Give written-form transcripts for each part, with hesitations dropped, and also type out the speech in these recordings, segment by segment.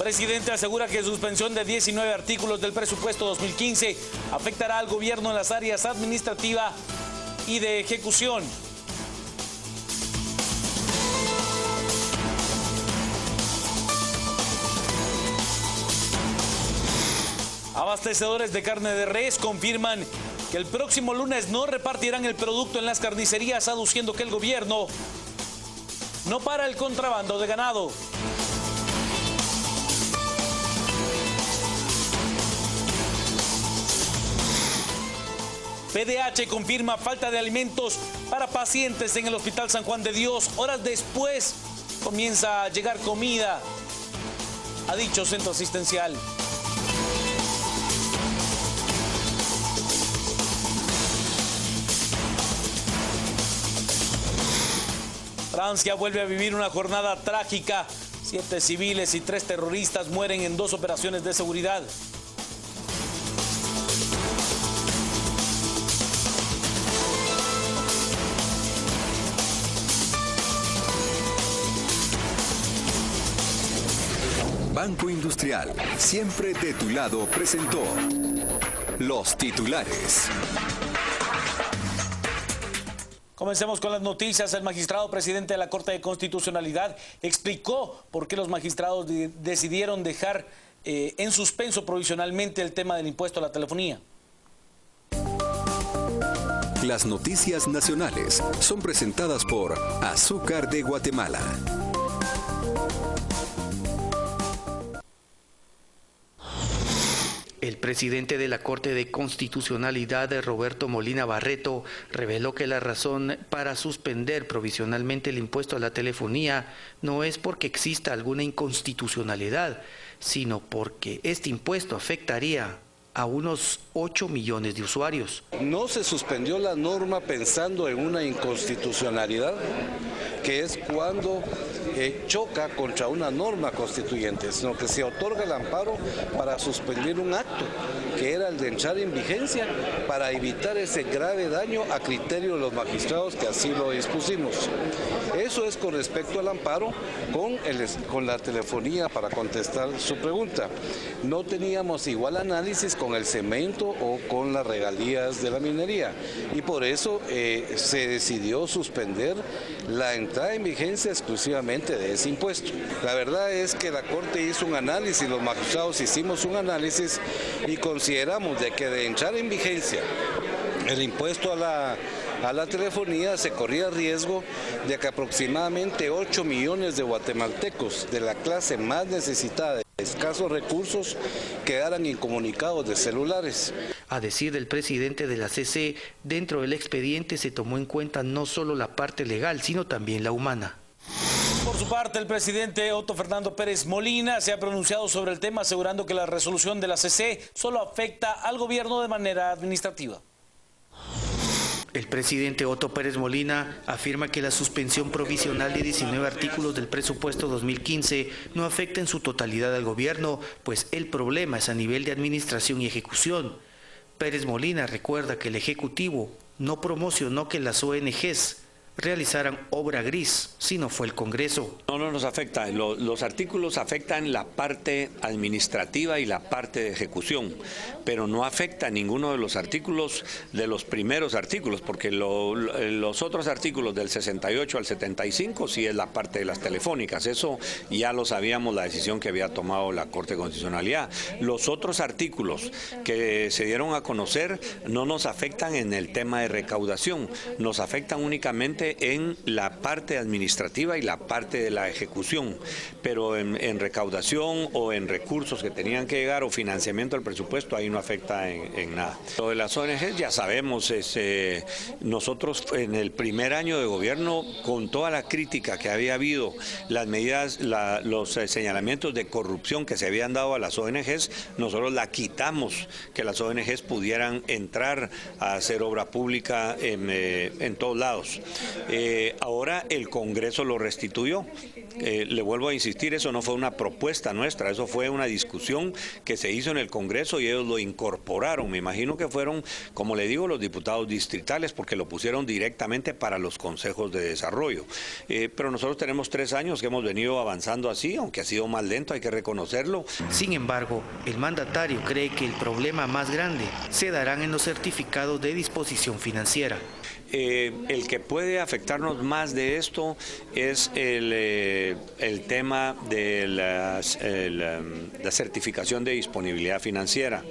Presidente asegura que suspensión de 19 artículos del presupuesto 2015 afectará al gobierno en las áreas administrativa y de ejecución. Abastecedores de carne de res confirman que el próximo lunes no repartirán el producto en las carnicerías, aduciendo que el gobierno no para el contrabando de ganado. PDH confirma falta de alimentos para pacientes en el Hospital San Juan de Dios. Horas después comienza a llegar comida a dicho centro asistencial. Francia vuelve a vivir una jornada trágica. 7 civiles y 3 terroristas mueren en 2 operaciones de seguridad. Banco Industrial, siempre de tu lado, presentó los titulares. Comencemos con las noticias. El magistrado presidente de la Corte de Constitucionalidad explicó por qué los magistrados decidieron dejar en suspenso provisionalmente el tema del impuesto a la telefonía. Las noticias nacionales son presentadas por Azúcar de Guatemala. El presidente de la Corte de Constitucionalidad, Roberto Molina Barreto, reveló que la razón para suspender provisionalmente el impuesto a la telefonía no es porque exista alguna inconstitucionalidad, sino porque este impuesto afectaría a unos 8 millones de usuarios. No se suspendió la norma pensando en una inconstitucionalidad, que es cuando choca contra una norma constituyente, sino que se otorga el amparo para suspender un acto, que era el de entrar en vigencia, para evitar ese grave daño a criterio de los magistrados que así lo dispusimos. Eso es con respecto al amparo con la telefonía, para contestar su pregunta. No teníamos igual análisis con el cemento o con las regalías de la minería, y por eso se decidió suspender la entrada en vigencia exclusivamente de ese impuesto. La verdad es que la Corte hizo un análisis, los magistrados hicimos un análisis y consideramos de que de entrar en vigencia el impuesto a la telefonía se corría riesgo de que aproximadamente 8 millones de guatemaltecos de la clase más necesitada de escasos recursos quedaran incomunicados de celulares. A decir del presidente de la CC, dentro del expediente se tomó en cuenta no solo la parte legal, sino también la humana. Por su parte, el presidente Otto Fernando Pérez Molina se ha pronunciado sobre el tema, asegurando que la resolución de la CC solo afecta al gobierno de manera administrativa. El presidente Otto Pérez Molina afirma que la suspensión provisional de 19 artículos del presupuesto 2015 no afecta en su totalidad al gobierno, pues el problema es a nivel de administración y ejecución. Pérez Molina recuerda que el Ejecutivo no promocionó que las ONGs realizaran obra gris, sino fue el Congreso. No nos afecta. Los artículos afectan la parte administrativa y la parte de ejecución, pero no afecta ninguno de los artículos de los primeros artículos, porque los otros artículos del 68 al 75 sí es la parte de las telefónicas. Eso ya lo sabíamos, la decisión que había tomado la Corte de Constitucionalidad. Los otros artículos que se dieron a conocer no nos afectan en el tema de recaudación, nos afectan únicamente en la parte administrativa y la parte de la ejecución, pero en recaudación o en recursos que tenían que llegar o financiamiento del presupuesto, ahí no afecta en nada. Lo de las ONGs ya sabemos, nosotros en el primer año de gobierno, con toda la crítica que había habido, las medidas, los señalamientos de corrupción que se habían dado a las ONGs, nosotros la quitamos, que las ONGs pudieran entrar a hacer obra pública en todos lados. Ahora el Congreso lo restituyó Le vuelvo a insistir, eso no fue una propuesta nuestra, eso fue una discusión que se hizo en el Congreso y ellos lo incorporaron. Me imagino que fueron, como le digo, los diputados distritales, porque lo pusieron directamente para los consejos de desarrollo. Pero nosotros tenemos 3 años que hemos venido avanzando así, aunque ha sido más lento, hay que reconocerlo. Sin embargo, el mandatario cree que el problema más grande se darán en los certificados de disposición financiera. El que puede afectarnos más de esto es el tema de la certificación de disponibilidad financiera.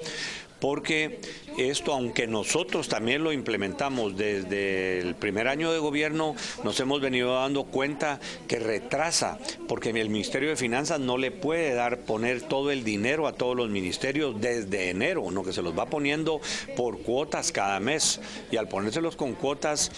Porque esto, aunque nosotros también lo implementamos desde el primer año de gobierno, nos hemos venido dando cuenta que retrasa, porque el Ministerio de Finanzas no le puede poner todo el dinero a todos los ministerios desde enero, no, que se los va poniendo por cuotas cada mes, y al ponérselos con cuotas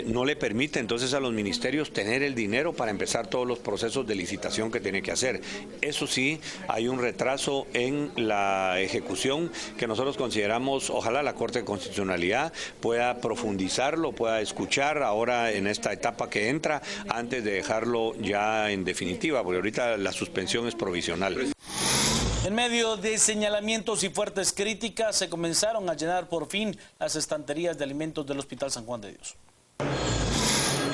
no le permite entonces a los ministerios tener el dinero para empezar todos los procesos de licitación que tiene que hacer. Eso sí, hay un retraso en la ejecución que nosotros consideramos, ojalá la Corte de Constitucionalidad pueda profundizarlo, pueda escuchar ahora en esta etapa que entra, antes de dejarlo ya en definitiva, porque ahorita la suspensión es provisional. En medio de señalamientos y fuertes críticas, se comenzaron a llenar por fin las estanterías de alimentos del Hospital San Juan de Dios.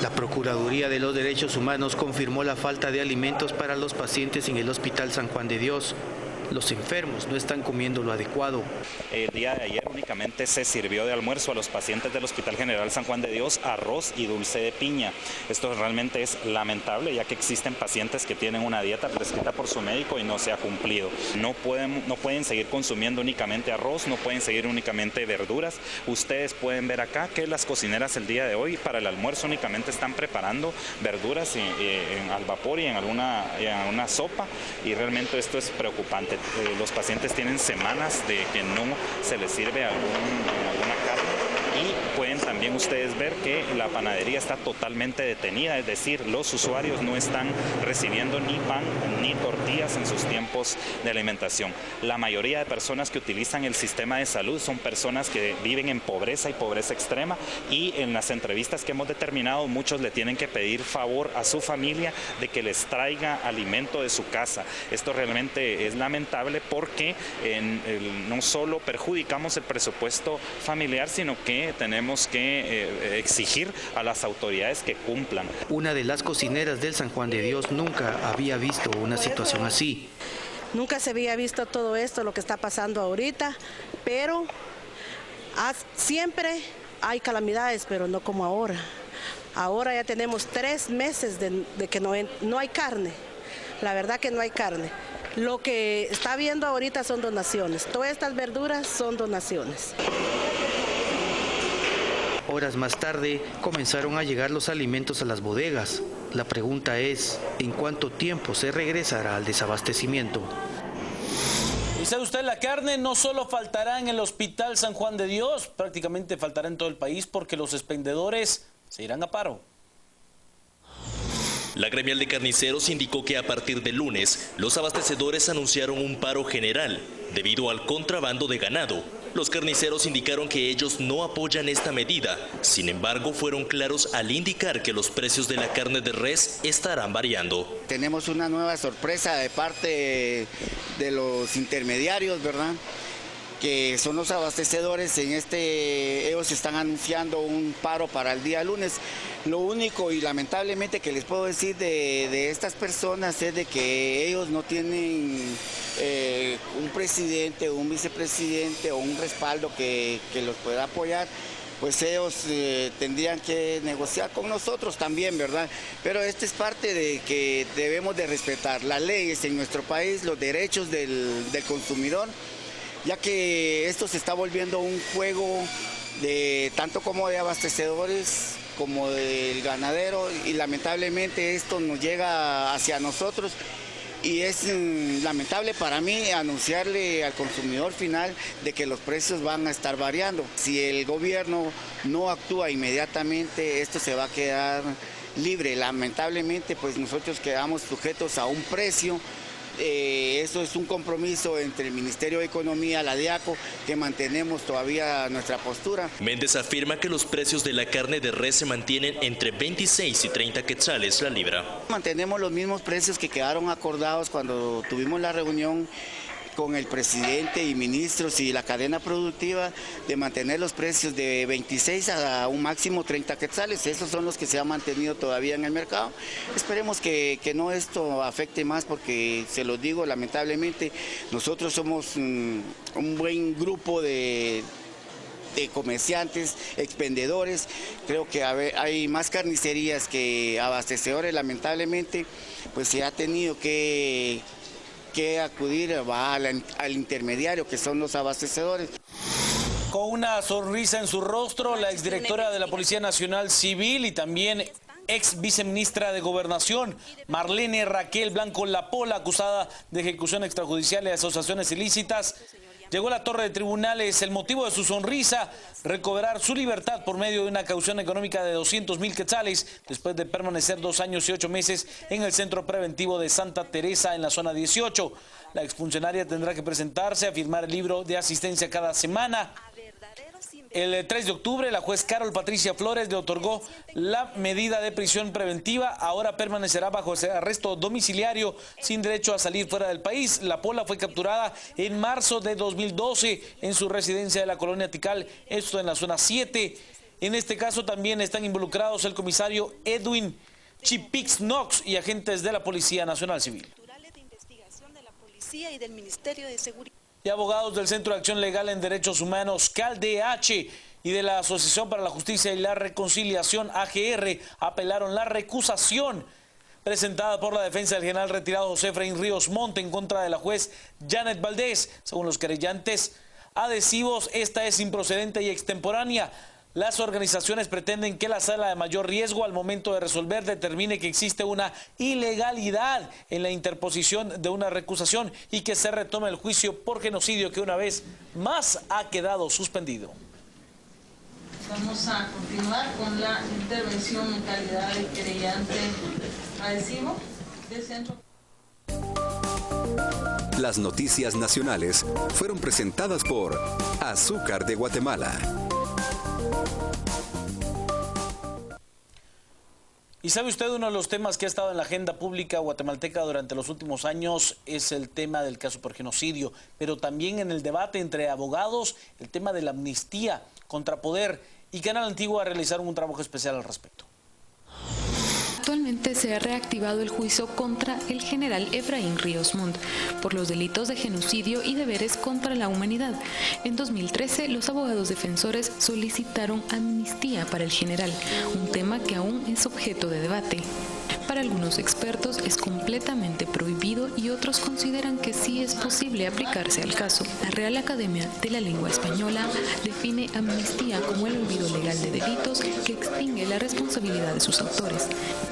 La Procuraduría de los Derechos Humanos confirmó la falta de alimentos para los pacientes en el Hospital San Juan de Dios. Los enfermos no están comiendo lo adecuado. El día de ayer únicamente se sirvió de almuerzo a los pacientes del Hospital General San Juan de Dios arroz y dulce de piña. Esto realmente es lamentable, ya que existen pacientes que tienen una dieta prescrita por su médico y no se ha cumplido. No pueden seguir consumiendo únicamente arroz, no pueden seguir únicamente verduras. Ustedes pueden ver acá que las cocineras el día de hoy para el almuerzo únicamente están preparando verduras al vapor y en alguna sopa, y realmente esto es preocupante. Los pacientes tienen semanas de que no se les sirve alguna carne, y pueden también ustedes ver que la panadería está totalmente detenida, es decir, los usuarios no están recibiendo ni pan ni tortillas en sus tiempos de alimentación. La mayoría de personas que utilizan el sistema de salud son personas que viven en pobreza y pobreza extrema, y en las entrevistas que hemos determinado, muchos le tienen que pedir favor a su familia de que les traiga alimento de su casa. Esto realmente es lamentable, porque no solo perjudicamos el presupuesto familiar, sino que tenemos que exigir a las autoridades que cumplan. Una de las cocineras del San Juan de Dios nunca había visto una situación así. Nunca se había visto todo esto, lo que está pasando ahorita, pero siempre hay calamidades, pero no como ahora. Ahora ya tenemos 3 meses de que no hay carne. La verdad que no hay carne. Lo que está viendo ahorita son donaciones. Todas estas verduras son donaciones. Horas más tarde comenzaron a llegar los alimentos a las bodegas. La pregunta es, ¿en cuánto tiempo se regresará al desabastecimiento? ¿Y sabe usted, la carne no solo faltará en el Hospital San Juan de Dios, prácticamente faltará en todo el país, porque los expendedores se irán a paro? La gremial de carniceros indicó que a partir del lunes, los abastecedores anunciaron un paro general debido al contrabando de ganado. Los carniceros indicaron que ellos no apoyan esta medida. Sin embargo, fueron claros al indicar que los precios de la carne de res estarán variando. Tenemos una nueva sorpresa de parte de los intermediarios, ¿verdad?, que son los abastecedores. Ellos están anunciando un paro para el día lunes. Lo único y lamentablemente que les puedo decir de estas personas es de que ellos no tienen un presidente, un vicepresidente o un respaldo que los pueda apoyar. Pues ellos tendrían que negociar con nosotros también, ¿verdad? Pero esta es parte de que debemos de respetar las leyes en nuestro país, los derechos del consumidor, ya que esto se está volviendo un juego tanto como de abastecedores como del ganadero, y lamentablemente esto nos llega hacia nosotros, y es lamentable para mí anunciarle al consumidor final de que los precios van a estar variando. Si el gobierno no actúa inmediatamente, esto se va a quedar libre. Lamentablemente, pues nosotros quedamos sujetos a un precio Eso es un compromiso entre el Ministerio de Economía, la DIACO, que mantenemos todavía nuestra postura. Méndez afirma que los precios de la carne de res se mantienen entre 26 y 30 quetzales la libra. Mantenemos los mismos precios que quedaron acordados cuando tuvimos la reunión con el presidente y ministros y la cadena productiva, de mantener los precios de 26 a un máximo 30 quetzales. Esos son los que se han mantenido todavía en el mercado. Esperemos que no esto afecte más, porque se los digo, lamentablemente nosotros somos un buen grupo de comerciantes, expendedores. Creo que hay más carnicerías que abastecedores. Lamentablemente pues se ha tenido que acudir al intermediario, que son los abastecedores. Con una sonrisa en su rostro, la exdirectora de la Policía Nacional Civil y también ex viceministra de Gobernación, Marlene Raquel Blanco Lapola, acusada de ejecución extrajudicial y asociaciones ilícitas, llegó a la torre de tribunales. El motivo de su sonrisa, recobrar su libertad por medio de una caución económica de 200,000 quetzales, después de permanecer 2 años y 8 meses en el centro preventivo de Santa Teresa, en la zona 18. La exfuncionaria tendrá que presentarse a firmar el libro de asistencia cada semana. El 3 de octubre, la juez Carol Patricia Flores le otorgó la medida de prisión preventiva. Ahora permanecerá bajo ese arresto domiciliario sin derecho a salir fuera del país. Lapola fue capturada en marzo de 2012 en su residencia de la colonia Tikal, esto en la zona 7. En este caso también están involucrados el comisario Edwin Chipix Knox y agentes de la Policía Nacional Civil. Y abogados del Centro de Acción Legal en Derechos Humanos, CALDH, y de la Asociación para la Justicia y la Reconciliación, AGR, apelaron la recusación presentada por la defensa del general retirado José Efraín Ríos Montt en contra de la juez Janet Valdés. Según los querellantes adhesivos, esta es improcedente y extemporánea. Las organizaciones pretenden que la sala de mayor riesgo al momento de resolver determine que existe una ilegalidad en la interposición de una recusación y que se retome el juicio por genocidio, que una vez más ha quedado suspendido. Vamos a continuar con la intervención en calidad de querellante adhesivo del centro. Las noticias nacionales fueron presentadas por Azúcar de Guatemala. Y sabe usted, uno de los temas que ha estado en la agenda pública guatemalteca durante los últimos años es el tema del caso por genocidio, pero también en el debate entre abogados, el tema de la amnistía, Contrapoder y Canal Antigua realizaron un trabajo especial al respecto. Actualmente se ha reactivado el juicio contra el general Efraín Ríos Montt por los delitos de genocidio y deberes contra la humanidad. En 2013, los abogados defensores solicitaron amnistía para el general, un tema que aún es objeto de debate. Para algunos expertos es completamente prohibido y otros consideran que sí es posible aplicarse al caso. La Real Academia de la Lengua Española define amnistía como el olvido legal de delitos que extingue la responsabilidad de sus autores.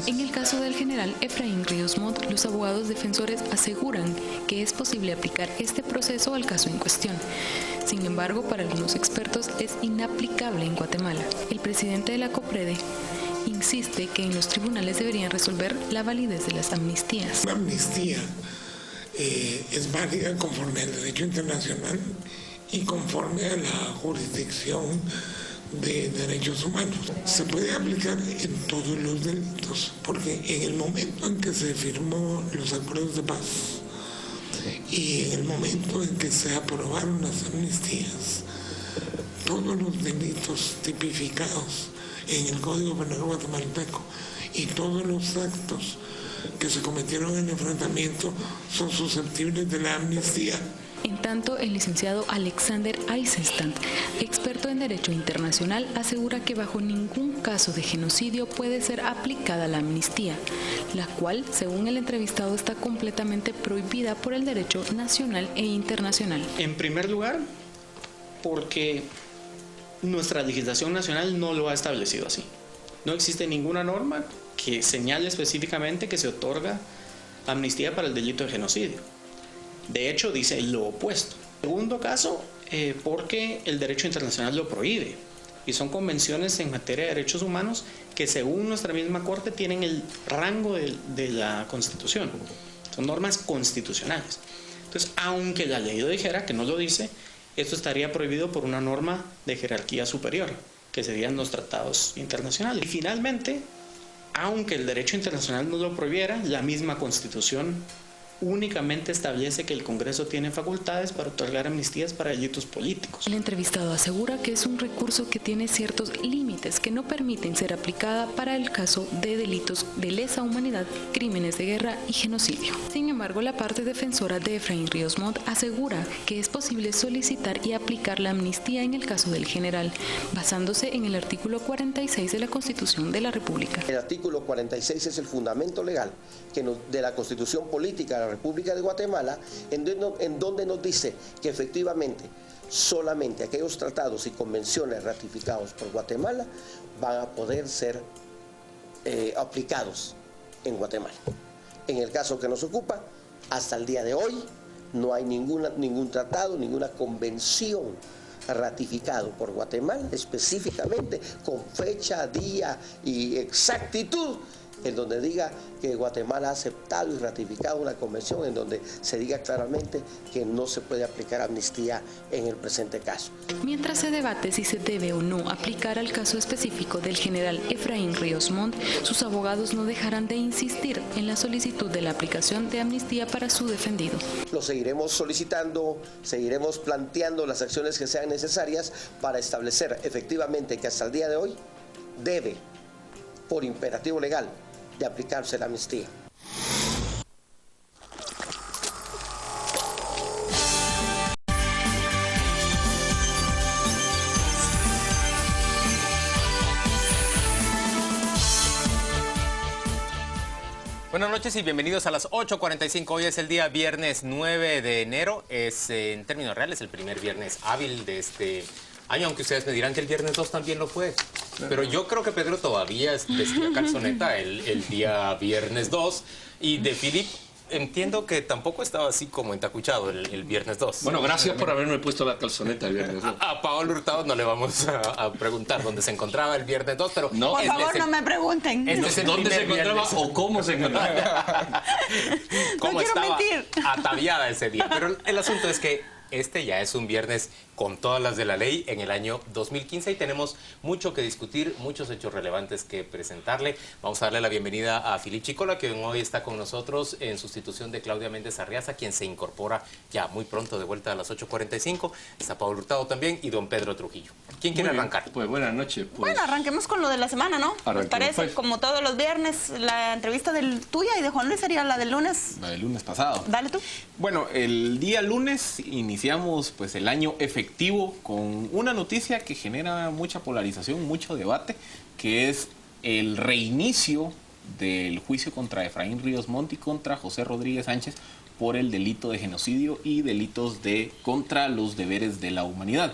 En el caso del general Efraín Ríos Montt, los abogados defensores aseguran que es posible aplicar este proceso al caso en cuestión. Sin embargo, para algunos expertos es inaplicable en Guatemala. El presidente de la COPREDE insiste que en los tribunales deberían resolver la validez de las amnistías. La amnistía es válida conforme al derecho internacional y conforme a la jurisdicción de derechos humanos. Se puede aplicar en todos los delitos, porque en el momento en que se firmó los acuerdos de paz y en el momento en que se aprobaron las amnistías, todos los delitos tipificados en el Código Penal guatemalteco y todos los actos que se cometieron en el enfrentamiento son susceptibles de la amnistía. En tanto, el licenciado Alexander Eisenstadt, experto en Derecho Internacional, asegura que bajo ningún caso de genocidio puede ser aplicada la amnistía, la cual, según el entrevistado, está completamente prohibida por el derecho nacional e internacional. En primer lugar, porque nuestra legislación nacional no lo ha establecido así. No existe ninguna norma que señale específicamente que se otorga amnistía para el delito de genocidio. De hecho, dice lo opuesto. Segundo caso, porque el derecho internacional lo prohíbe. Y son convenciones en materia de derechos humanos que, según nuestra misma Corte, tienen el rango de la Constitución. son normas constitucionales. Entonces, aunque la ley lo dijera, que no lo dice, esto estaría prohibido por una norma de jerarquía superior, que serían los tratados internacionales. Y finalmente, aunque el derecho internacional no lo prohibiera, la misma Constitución únicamente establece que el Congreso tiene facultades para otorgar amnistías para delitos políticos. El entrevistado asegura que es un recurso que tiene ciertos límites que no permiten ser aplicada para el caso de delitos de lesa humanidad, crímenes de guerra y genocidio. Sin embargo, la parte defensora de Efraín Ríos Montt asegura que es posible solicitar y aplicar la amnistía en el caso del general, basándose en el artículo 46 de la Constitución de la República. El artículo 46 es el fundamento legal de la Constitución Política de la República de Guatemala, en donde nos dice que efectivamente solamente aquellos tratados y convenciones ratificados por Guatemala van a poder ser aplicados en Guatemala. En el caso que nos ocupa, hasta el día de hoy no hay ningún tratado, ninguna convención ratificado por Guatemala específicamente con fecha, día y exactitud, en donde diga que Guatemala ha aceptado y ratificado una convención en donde se diga claramente que no se puede aplicar amnistía en el presente caso. Mientras se debate si se debe o no aplicar al caso específico del general Efraín Ríos Montt, sus abogados no dejarán de insistir en la solicitud de la aplicación de amnistía para su defendido. Lo seguiremos solicitando, seguiremos planteando las acciones que sean necesarias para establecer efectivamente que hasta el día de hoy debe, por imperativo legal, de aplicarse la amnistía. Buenas noches y bienvenidos a las 8:45. Hoy es el día viernes 9 de enero. Es, en términos reales, el primer viernes hábil de este año, aunque ustedes me dirán que el viernes 2 también lo fue. Pero yo creo que Pedro todavía vestía calzoneta el día viernes 2. Y de Philip entiendo que tampoco estaba así como entacuchado el viernes 2. Bueno, gracias por haberme puesto la calzoneta el viernes 2. A Paolo Hurtado no le vamos a preguntar dónde se encontraba el viernes 2, pero... No, por favor, no me pregunten. ¿Dónde se encontraba o cómo se encontraba? ¿Cómo no quiero estaba mentir. ataviada ese día? Pero el asunto es que este ya es un viernes con todas las de la ley en el año 2015 y tenemos mucho que discutir, muchos hechos relevantes que presentarle. Vamos a darle la bienvenida a Philip Chicola, que hoy está con nosotros en sustitución de Claudia Méndez Arriaza, quien se incorpora ya muy pronto de vuelta a las 8:45. Está Paolo Hurtado también y don Pedro Trujillo. ¿Quién quiere arrancar? Pues buenas noches. Pues, bueno, arranquemos con lo de la semana, ¿no? ¿Les parece? Pues. Como todos los viernes, la entrevista tuya y de Juan Luis sería la del lunes. La del lunes pasado. Dale tú. Bueno, el día lunes iniciamos pues el año efectivo con una noticia que genera mucha polarización, mucho debate, que es el reinicio del juicio contra Efraín Ríos Montt y contra José Rodríguez Sánchez por el delito de genocidio y delitos contra los deberes de la humanidad.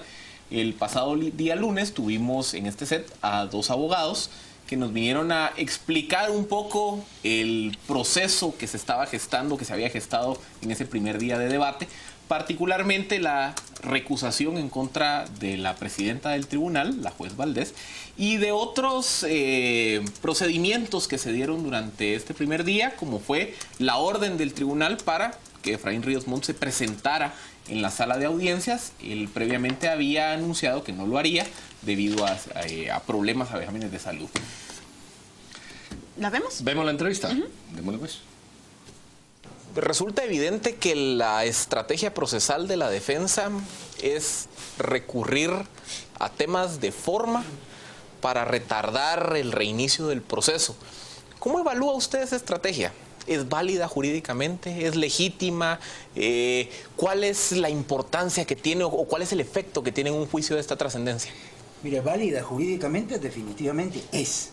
El pasado día lunes tuvimos en este set a dos abogados que nos vinieron a explicar un poco el proceso que se estaba gestando, que se había gestado en ese primer día de debate, particularmente la recusación en contra de la presidenta del tribunal, la juez Valdés, y de otros procedimientos que se dieron durante este primer día, como fue la orden del tribunal para que Efraín Ríos Montt se presentara en la sala de audiencias. Él previamente había anunciado que no lo haría debido a problemas, a vejámenes de salud. ¿La vemos? ¿Vemos la entrevista? Démosle pues. Resulta evidente que la estrategia procesal de la defensa es recurrir a temas de forma para retardar el reinicio del proceso. ¿Cómo evalúa usted esa estrategia? ¿Es válida jurídicamente? ¿Es legítima? ¿Cuál es la importancia que tiene o cuál es el efecto que tiene en un juicio de esta trascendencia? Mire, válida jurídicamente definitivamente es.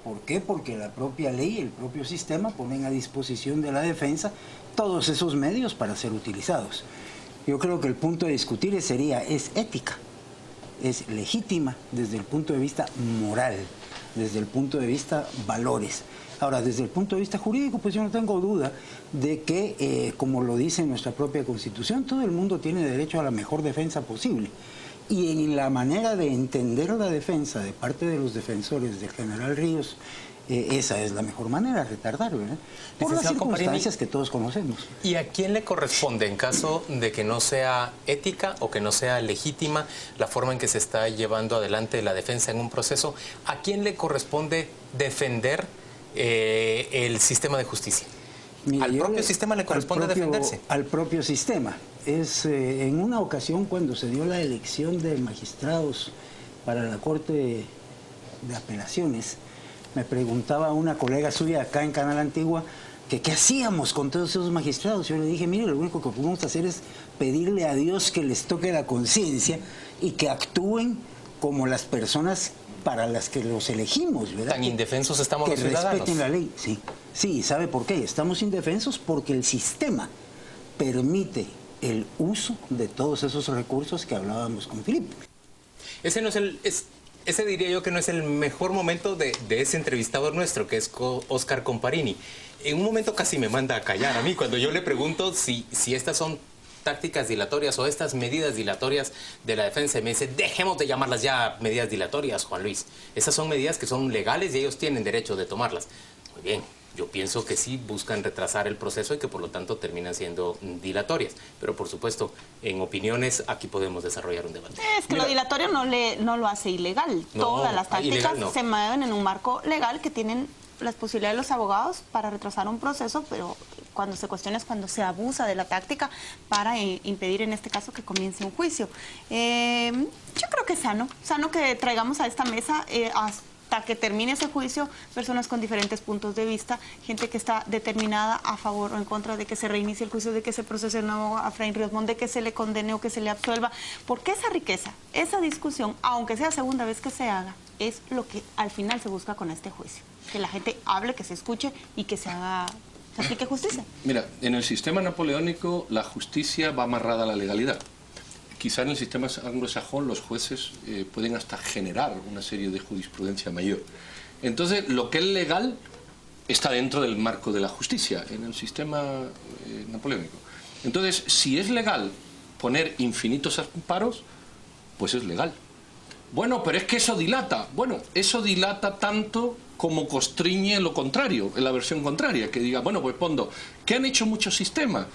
¿Por qué? Porque la propia ley, el propio sistema ponen a disposición de la defensa todos esos medios para ser utilizados. Yo creo que el punto de discutir ¿es ética? ¿Es legítima desde el punto de vista moral? Desde el punto de vista valores. Ahora, desde el punto de vista jurídico, pues yo no tengo duda de que, como lo dice nuestra propia Constitución, todo el mundo tiene derecho a la mejor defensa posible. Y en la manera de entender la defensa de parte de los defensores del general Ríos, esa es la mejor manera, retardar, ¿verdad? Por las circunstancias que todos conocemos. ¿Y a quién le corresponde, en caso de que no sea ética o que no sea legítima la forma en que se está llevando adelante la defensa en un proceso, a quién le corresponde defender el sistema de justicia? Mira, ¿Al propio sistema le corresponde defenderse? Al propio sistema. En una ocasión, cuando se dio la elección de magistrados para la Corte de Apelaciones, me preguntaba una colega suya acá en Canal Antigua que qué hacíamos con todos esos magistrados. Yo le dije, mire, lo único que podemos hacer es pedirle a Dios que les toque la conciencia y que actúen como las personas para las que los elegimos, ¿verdad? Tan indefensos estamos los ciudadanos. Que respeten la ley, sí. Sí, ¿sabe por qué? Estamos indefensos porque el sistema permite el uso de todos esos recursos que hablábamos con Filipe. Ese no es ese diría yo que no es el mejor momento de ese entrevistador nuestro, que es Oscar Comparini. En un momento casi me manda a callar a mí cuando yo le pregunto si estas son tácticas dilatorias o estas medidas dilatorias de la defensa. Y me dice, dejemos de llamarlas ya medidas dilatorias, Juan Luis. Esas son medidas que son legales y ellos tienen derecho de tomarlas. Muy bien. Yo pienso que sí buscan retrasar el proceso y que por lo tanto terminan siendo dilatorias. Pero por supuesto, en opiniones aquí podemos desarrollar un debate. Es que lo dilatorio no lo hace ilegal. No, todas las tácticas se mueven en un marco legal que tienen las posibilidades de los abogados para retrasar un proceso, pero cuando se cuestiona es cuando se abusa de la táctica para impedir en este caso que comience un juicio. Yo creo que es sano que traigamos a esta mesa hasta que termine ese juicio, personas con diferentes puntos de vista, gente que está determinada a favor o en contra de que se reinicie el juicio, de que se procese de nuevo a Efraín Ríos Montt, de que se le condene o que se le absuelva, porque esa riqueza, esa discusión, aunque sea segunda vez que se haga, es lo que al final se busca con este juicio, que la gente hable, que se escuche y que se aplique justicia. Mira, en el sistema napoleónico la justicia va amarrada a la legalidad. Quizá en el sistema anglosajón los jueces pueden hasta generar una serie de jurisprudencia mayor. Entonces, lo que es legal está dentro del marco de la justicia, en el sistema napoleónico. Entonces, si es legal poner infinitos amparos, pues es legal. Bueno, pero es que eso dilata. Bueno, eso dilata tanto como constriñe lo contrario, en la versión contraria, que diga, bueno, pues Pondo, ¿qué han hecho muchos sistemas?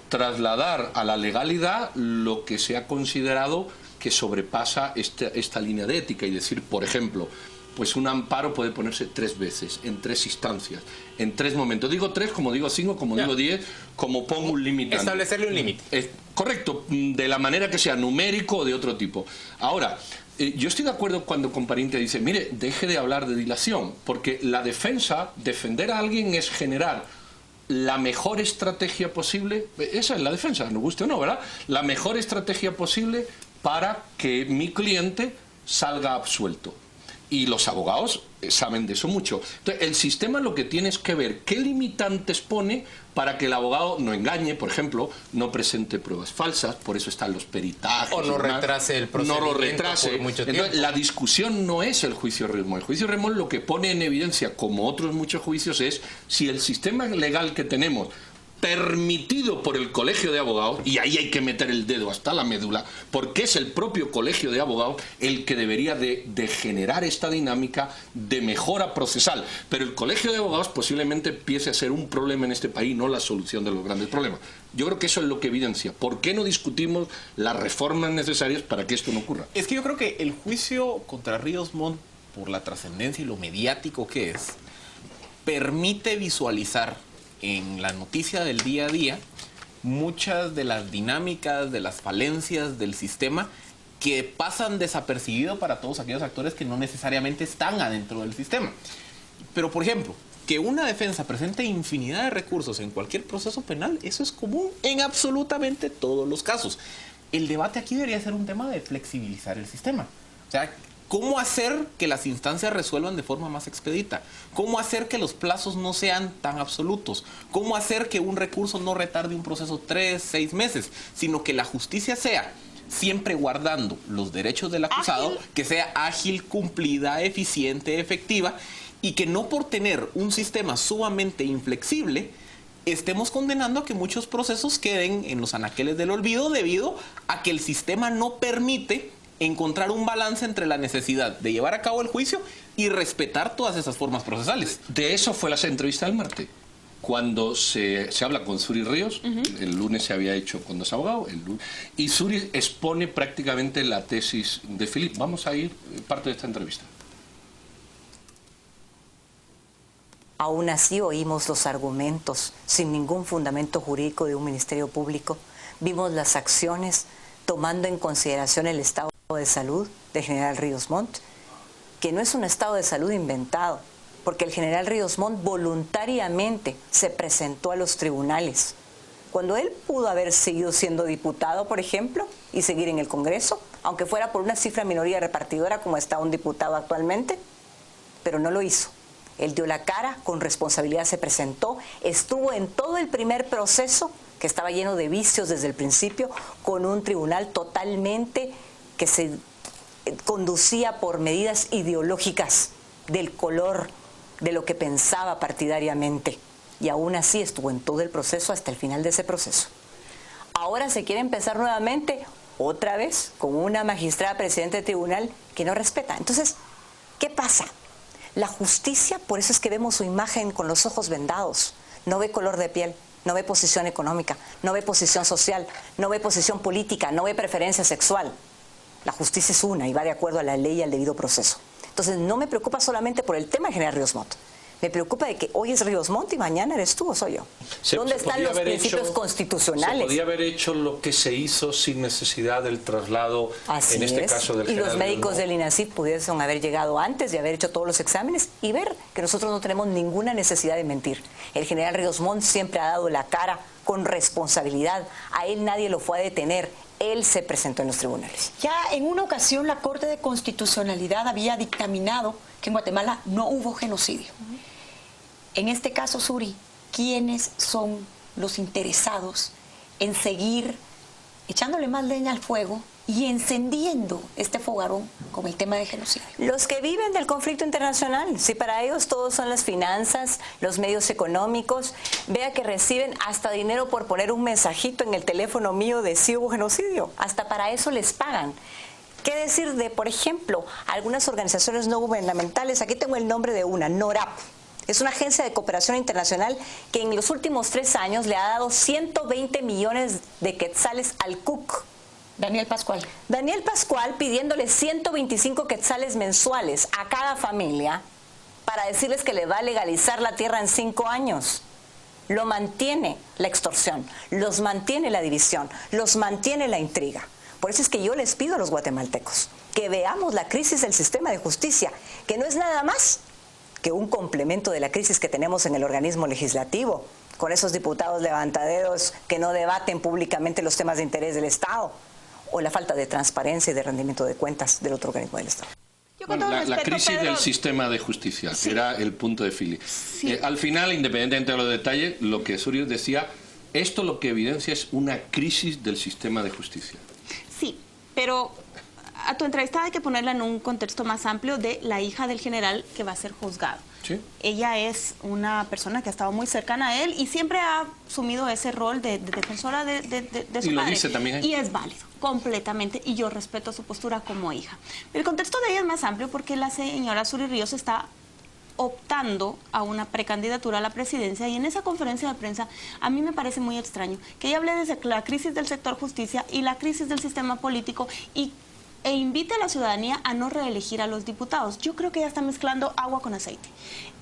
Trasladar a la legalidad lo que se ha considerado que sobrepasa esta línea de ética y decir, por ejemplo, pues un amparo puede ponerse 3 veces, en 3 instancias, en 3 momentos. Digo 3, como digo 5, como digo 10, como pongo un límite. Establecerle un límite. Correcto, de la manera que sea numérico o de otro tipo. Ahora, yo estoy de acuerdo cuando Comparín te dice, mire, deje de hablar de dilación, porque la defensa, defender a alguien es generar la mejor estrategia posible, esa es la defensa, nos guste o no, ¿verdad? La mejor estrategia posible para que mi cliente salga absuelto. Y los abogados saben de eso mucho. Entonces, el sistema lo que tiene es que ver qué limitantes pone para que el abogado no engañe, por ejemplo, no presente pruebas falsas, por eso están los peritajes. O no retrase el procedimiento por mucho tiempo. Entonces, la discusión no es el juicio Ríos-Montt. El juicio Ríos-Montt lo que pone en evidencia, como otros muchos juicios, es si el sistema legal que tenemos, permitido por el Colegio de Abogados, y ahí hay que meter el dedo hasta la médula, porque es el propio Colegio de Abogados el que debería de generar esta dinámica de mejora procesal. Pero el Colegio de Abogados posiblemente empiece a ser un problema en este país, no la solución de los grandes problemas. Yo creo que eso es lo que evidencia. ¿Por qué no discutimos las reformas necesarias para que esto no ocurra? Es que yo creo que el juicio contra Ríos Montt, por la trascendencia y lo mediático que es, permite visualizar en la noticia del día a día muchas de las dinámicas, de las falencias del sistema que pasan desapercibido para todos aquellos actores que no necesariamente están adentro del sistema. Pero, por ejemplo, que una defensa presente infinidad de recursos en cualquier proceso penal, eso es común en absolutamente todos los casos. El debate aquí debería ser un tema de flexibilizar el sistema. O sea, ¿cómo hacer que las instancias resuelvan de forma más expedita? ¿Cómo hacer que los plazos no sean tan absolutos? ¿Cómo hacer que un recurso no retarde un proceso 3, 6 meses? Sino que la justicia sea siempre guardando los derechos del acusado, que sea ágil, cumplida, eficiente, efectiva, y que no por tener un sistema sumamente inflexible estemos condenando a que muchos procesos queden en los anaqueles del olvido debido a que el sistema no permite encontrar un balance entre la necesidad de llevar a cabo el juicio y respetar todas esas formas procesales. De eso fue la entrevista del martes. Cuando se habla con Suri Ríos, el lunes se había hecho con dos abogados, y Suri expone prácticamente la tesis de Philip. Vamos a ir parte de esta entrevista. Aún así oímos los argumentos sin ningún fundamento jurídico de un ministerio público. Vimos las acciones tomando en consideración el estado de salud del general Ríos Montt, que no es un estado de salud inventado, porque el general Ríos Montt voluntariamente se presentó a los tribunales. Cuando él pudo haber seguido siendo diputado, por ejemplo, y seguir en el Congreso, aunque fuera por una cifra minoría repartidora como está un diputado actualmente, pero no lo hizo. Él dio la cara, con responsabilidad se presentó, estuvo en todo el primer proceso, que estaba lleno de vicios desde el principio, con un tribunal totalmente que se conducía por medidas ideológicas del color de lo que pensaba partidariamente. Y aún así estuvo en todo el proceso hasta el final de ese proceso. Ahora se quiere empezar nuevamente, otra vez, con una magistrada presidente de tribunal que no respeta. Entonces, ¿qué pasa? La justicia, por eso es que vemos su imagen con los ojos vendados. No ve color de piel, no ve posición económica, no ve posición social, no ve posición política, no ve preferencia sexual. La justicia es una y va de acuerdo a la ley y al debido proceso. Entonces no me preocupa solamente por el tema de general Ríos Montt. Me preocupa de que hoy es Ríos Montt y mañana eres tú o soy yo. ¿Dónde están los principios constitucionales? Se podía haber hecho lo que se hizo sin necesidad del traslado, en este caso del general. Y los médicos del INACIP pudiesen haber llegado antes y haber hecho todos los exámenes y ver que nosotros no tenemos ninguna necesidad de mentir. El general Ríos Montt siempre ha dado la cara con responsabilidad. A él nadie lo fue a detener. Él se presentó en los tribunales. Ya en una ocasión la Corte de Constitucionalidad había dictaminado que en Guatemala no hubo genocidio. En este caso, Suri, ¿quiénes son los interesados en seguir echándole más leña al fuego y encendiendo este fogarón con el tema de genocidio? Los que viven del conflicto internacional. Si para ellos todos son las finanzas, los medios económicos, vea que reciben hasta dinero por poner un mensajito en el teléfono mío de si hubo genocidio. Hasta para eso les pagan. ¿Qué decir de, por ejemplo, algunas organizaciones no gubernamentales? Aquí tengo el nombre de una, NORAP. Es una agencia de cooperación internacional que en los últimos 3 años le ha dado 120 millones de quetzales al CUC. Daniel Pascual. Daniel Pascual pidiéndole 125 quetzales mensuales a cada familia para decirles que le va a legalizar la tierra en 5 años. Lo mantiene la extorsión, los mantiene la división, los mantiene la intriga. Por eso es que yo les pido a los guatemaltecos que veamos la crisis del sistema de justicia, que no es nada más que un complemento de la crisis que tenemos en el organismo legislativo, con esos diputados levantaderos que no debaten públicamente los temas de interés del Estado, o la falta de transparencia y de rendimiento de cuentas del otro organismo del Estado. Bueno, la crisis del sistema de justicia, que era el punto de Philip. Sí. Al final, independientemente de los detalles, lo que Suri decía, esto lo que evidencia es una crisis del sistema de justicia. Sí, pero a tu entrevista hay que ponerla en un contexto más amplio de la hija del general que va a ser juzgado. ¿Sí? Ella es una persona que ha estado muy cercana a él y siempre ha asumido ese rol de defensora de su y lo padre. Dice también. Y es válido, completamente, y yo respeto su postura como hija. Pero el contexto de ella es más amplio porque la señora Suri Ríos está optando a una precandidatura a la presidencia y en esa conferencia de prensa a mí me parece muy extraño que ella hable de la crisis del sector justicia y la crisis del sistema político e invite a la ciudadanía a no reelegir a los diputados. Yo creo que ella está mezclando agua con aceite.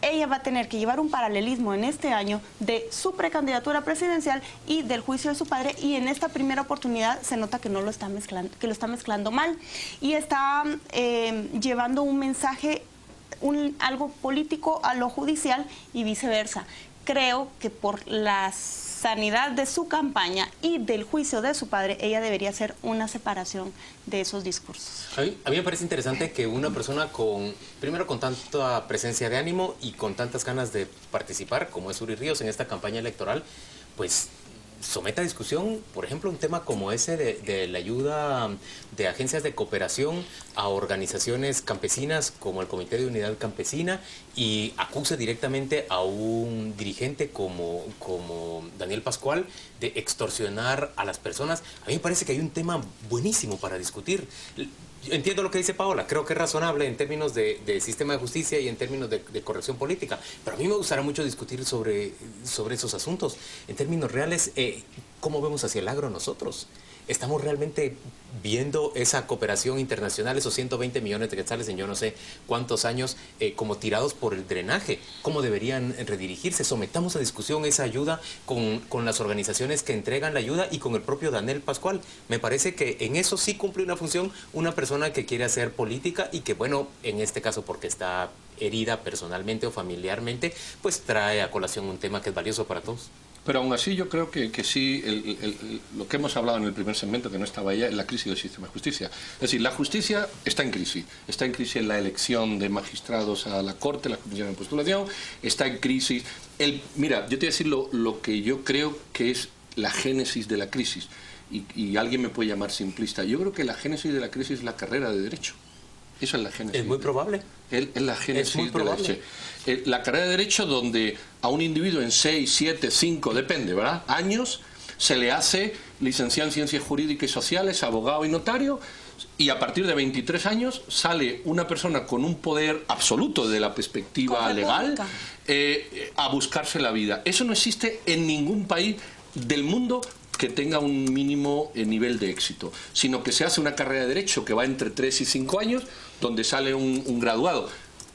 Ella va a tener que llevar un paralelismo en este año de su precandidatura presidencial y del juicio de su padre, y en esta primera oportunidad se nota que no lo está mezclando, que lo está mezclando mal y está llevando un mensaje, algo político a lo judicial y viceversa. Creo que por la sanidad de su campaña y del juicio de su padre, ella debería hacer una separación de esos discursos. A mí me parece interesante que una persona primero con tanta presencia de ánimo y con tantas ganas de participar, como es Suri Ríos en esta campaña electoral, pues someta a discusión, por ejemplo, un tema como ese de la ayuda de agencias de cooperación a organizaciones campesinas como el Comité de Unidad Campesina y acuse directamente a un dirigente como Daniel Pascual de extorsionar a las personas. A mí me parece que hay un tema buenísimo para discutir. entiendo lo que dice Paola, creo que es razonable en términos de sistema de justicia y en términos de corrección política, pero a mí me gustaría mucho discutir sobre esos asuntos. En términos reales, ¿cómo vemos hacia el agro nosotros? ¿Estamos realmente viendo esa cooperación internacional, esos 120 millones de quetzales en yo no sé cuántos años, como tirados por el drenaje? ¿Cómo deberían redirigirse? Sometamos a discusión esa ayuda con las organizaciones que entregan la ayuda y con el propio Daniel Pascual. Me parece que en eso sí cumple una función una persona que quiere hacer política y que, bueno, en este caso porque está herida personalmente o familiarmente, pues trae a colación un tema que es valioso para todos. Pero aún así yo creo que sí, lo que hemos hablado en el primer segmento, que no estaba ya, es la crisis del sistema de justicia. Es decir, la justicia está en crisis en la elección de magistrados a la Corte, la comisión de postulación, está en crisis. Mira, yo te voy a decir lo que yo creo que es la génesis de la crisis, y alguien me puede llamar simplista. Yo creo que la génesis de la crisis es la carrera de Derecho. Esa es la génesis. Es muy probable. Es la génesis es muy probable. La carrera de Derecho, donde a un individuo en 6, 7, 5, depende, ¿verdad?, años, se le hace licenciado en Ciencias Jurídicas y Sociales, abogado y notario, y a partir de 23 años sale una persona con un poder absoluto desde la perspectiva legal a buscarse la vida. Eso no existe en ningún país del mundo que tenga un mínimo nivel de éxito, sino que se hace una carrera de Derecho que va entre 3 y 5 años, donde sale un graduado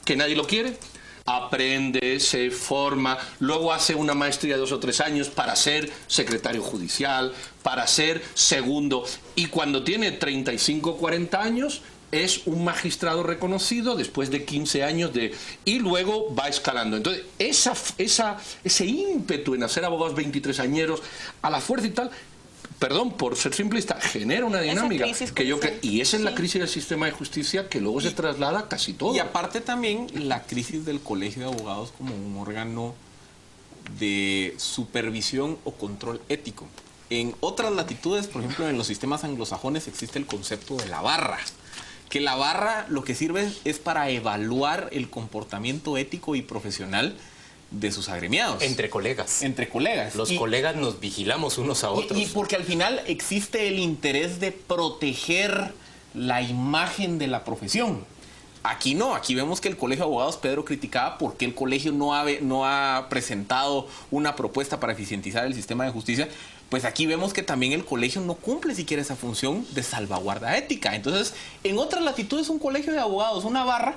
que nadie lo quiere, aprende, se forma, luego hace una maestría de 2 o 3 años para ser secretario judicial, para ser segundo, y cuando tiene 35 o 40 años es un magistrado reconocido después de 15 años y luego va escalando. Entonces, ese ímpetu en hacer abogados 23 añeros a la fuerza y tal, perdón por ser simplista, genera una dinámica y esa es la crisis del sistema de justicia que luego se traslada a casi todo. Y aparte también la crisis del Colegio de Abogados como un órgano de supervisión o control ético. En otras latitudes, por ejemplo, en los sistemas anglosajones existe el concepto de la barra, que la barra lo que sirve es para evaluar el comportamiento ético y profesional de sus agremiados. Entre colegas. Entre colegas. Los colegas nos vigilamos unos a otros. Y porque al final existe el interés de proteger la imagen de la profesión. Aquí no, aquí vemos que el Colegio de Abogados, Pedro criticaba porque el colegio no ha presentado una propuesta para eficientizar el sistema de justicia. Pues aquí vemos que también el colegio no cumple siquiera esa función de salvaguarda ética. Entonces, en otras latitudes, un colegio de abogados, una barra,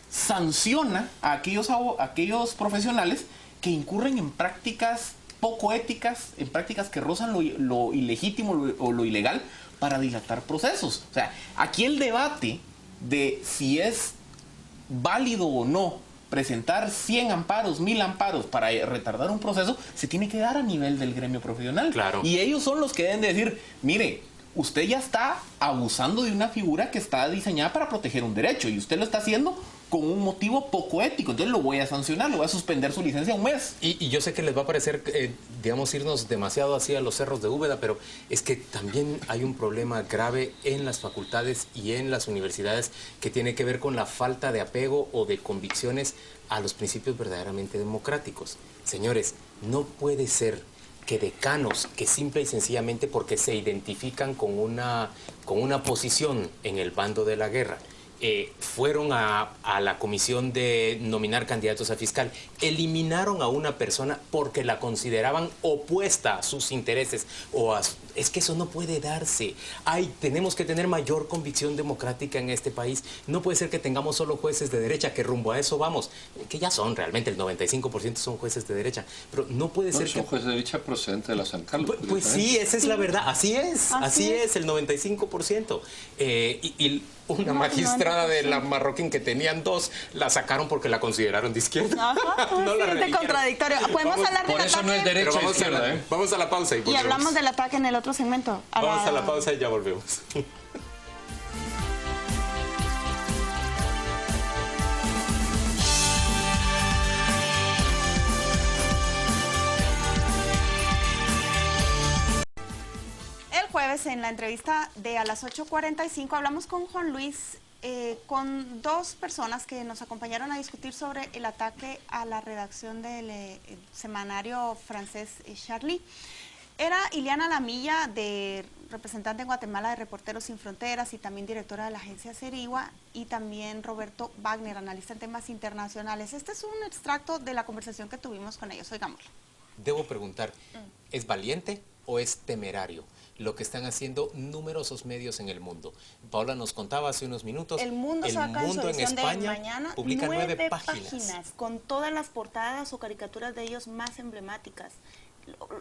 sanciona a aquellos profesionales que incurren en prácticas poco éticas, en prácticas que rozan lo ilegítimo o lo ilegal para dilatar procesos. O sea, aquí el debate de si es válido o no presentar 100 amparos, 1000 amparos para retardar un proceso, se tiene que dar a nivel del gremio profesional. Claro. Y ellos son los que deben de decir, mire, usted ya está abusando de una figura que está diseñada para proteger un derecho y usted lo está haciendo con un motivo poco ético, entonces lo voy a sancionar, le voy a suspender su licencia 1 mes. Y yo sé que les va a parecer, digamos, irnos demasiado hacia los cerros de Úbeda, pero es que también hay un problema grave en las facultades y en las universidades que tiene que ver con la falta de apego o de convicciones a los principios verdaderamente democráticos. Señores, no puede ser que decanos que simple y sencillamente porque se identifican con una posición en el bando de la guerra, fueron a la comisión de nominar candidatos a fiscal, eliminaron a una persona porque la consideraban opuesta a sus intereses es que eso no puede darse. Tenemos que tener mayor convicción democrática en este país. No puede ser que tengamos solo jueces de derecha, que rumbo a eso vamos, que ya son realmente el 95% son jueces de derecha, pero no puede ser son jueces de derecha procedentes de la San Carlos. Pues sí, esa es la verdad, así es, el 95%. Y una magistrada de la Marroquín que tenían 2, la sacaron porque la consideraron de izquierda. Ajá, no la es contradictorio. Podemos hablar del ataque. Por eso no es derecha e izquierda. Vamos a la pausa y hablamos del ataque en el otro segmento. Vamos a la pausa y ya volvemos. El jueves en la entrevista de a las 8:45 hablamos con Juan Luis, con 2 personas que nos acompañaron a discutir sobre el ataque a la redacción del semanario francés Charlie. Era Ileana Lamilla, representante en Guatemala de Reporteros Sin Fronteras y también directora de la agencia Cerigua, y también Roberto Wagner, analista en temas internacionales. Este es un extracto de la conversación que tuvimos con ellos, oigámoslo. Debo preguntar, ¿es valiente o es temerario lo que están haciendo numerosos medios en el mundo? Paola nos contaba hace unos minutos, El Mundo saca en su edición de mañana publica 9 páginas con todas las portadas o caricaturas de ellos más emblemáticas.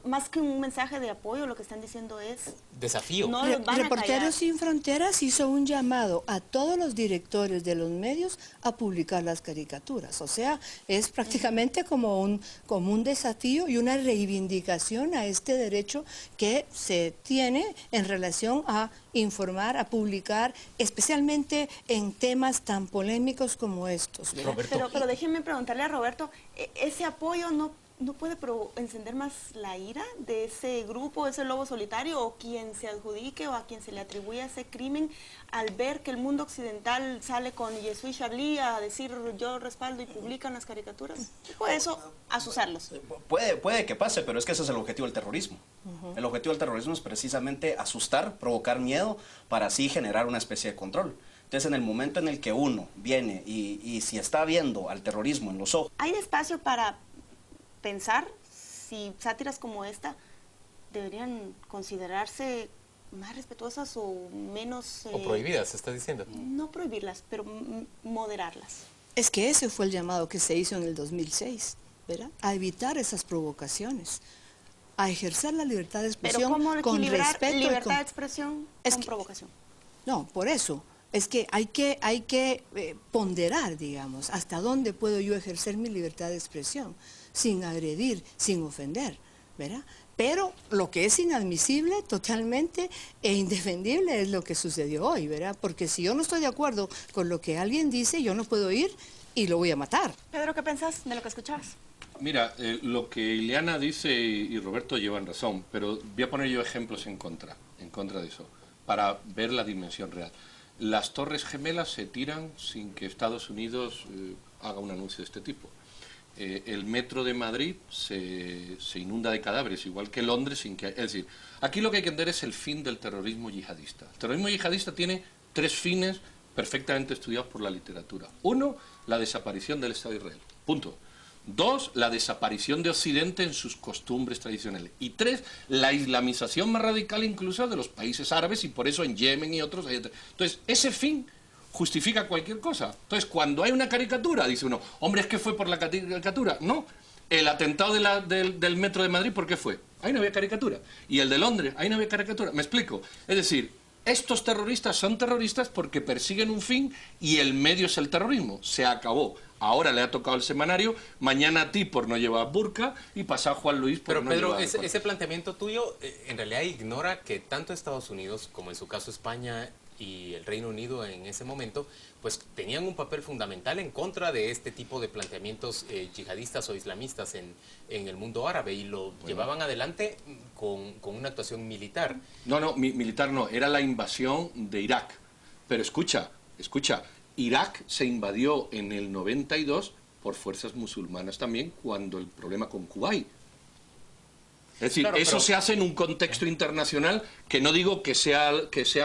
Más que un mensaje de apoyo, lo que están diciendo es... desafío. No los van a Reporteros callar. Sin Fronteras hizo un llamado a todos los directores de los medios a publicar las caricaturas. O sea, es prácticamente como un desafío y una reivindicación a este derecho que se tiene en relación a informar, a publicar, especialmente en temas tan polémicos como estos. Pero déjenme preguntarle a Roberto, ¿ese apoyo no puede encender más la ira de ese grupo, ese lobo solitario, o quien se adjudique o a quien se le atribuye ese crimen, al ver que el mundo occidental sale con Yesui Charlie a decir yo respaldo y publican las caricaturas? ¿Puede eso asusarlos? Puede que pase, pero es que ese es el objetivo del terrorismo. El objetivo del terrorismo es precisamente asustar, provocar miedo, para así generar una especie de control. Entonces, en el momento en el que uno viene y si está viendo al terrorismo en los ojos... ¿Hay espacio para pensar si sátiras como esta deberían considerarse más respetuosas o menos... o prohibidas, ¿estás diciendo? No prohibirlas, pero moderarlas. Es que ese fue el llamado que se hizo en el 2006, ¿verdad? A evitar esas provocaciones, a ejercer la libertad de expresión con respeto. Libertad de expresión con provocación. No, por eso. Es que hay que ponderar, digamos, hasta dónde puedo yo ejercer mi libertad de expresión, sin agredir, sin ofender, ¿verdad? Pero lo que es inadmisible totalmente e indefendible es lo que sucedió hoy, ¿verdad? Porque si yo no estoy de acuerdo con lo que alguien dice, yo no puedo ir y lo voy a matar. Pedro, ¿qué pensás de lo que escuchabas? Mira, lo que Ileana dice y Roberto llevan razón, pero voy a poner yo ejemplos en contra de eso, para ver la dimensión real. Las Torres Gemelas se tiran sin que Estados Unidos haga un anuncio de este tipo. El metro de Madrid se inunda de cadáveres, igual que Londres, sin que... Es decir, aquí lo que hay que entender es el fin del terrorismo yihadista. El terrorismo yihadista tiene 3 fines perfectamente estudiados por la literatura. 1, la desaparición del Estado de Israel. Punto. 2, la desaparición de Occidente en sus costumbres tradicionales. Y 3, la islamización más radical incluso de los países árabes, y por eso en Yemen y otros. Entonces, ese fin justifica cualquier cosa. Entonces, cuando hay una caricatura, dice uno, hombre, es que fue por la caricatura. No, el atentado del metro de Madrid, ¿por qué fue? Ahí no había caricatura. Y el de Londres, ahí no había caricatura. ¿Me explico? Es decir, estos terroristas son terroristas porque persiguen un fin y el medio es el terrorismo. Se acabó. Ahora le ha tocado el semanario, mañana a ti por no llevar burka y pasado Juan Luis por no llevar... Pero ese planteamiento tuyo en realidad ignora que tanto Estados Unidos como en su caso España y el Reino Unido en ese momento pues tenían un papel fundamental en contra de este tipo de planteamientos yihadistas o islamistas en el mundo árabe y lo llevaban adelante con una actuación militar. No, militar no, era la invasión de Irak. Pero escucha, Irak se invadió en el 92 por fuerzas musulmanas también, cuando el problema con Kuwait. Es decir, claro, eso se hace en un contexto internacional que no digo que sea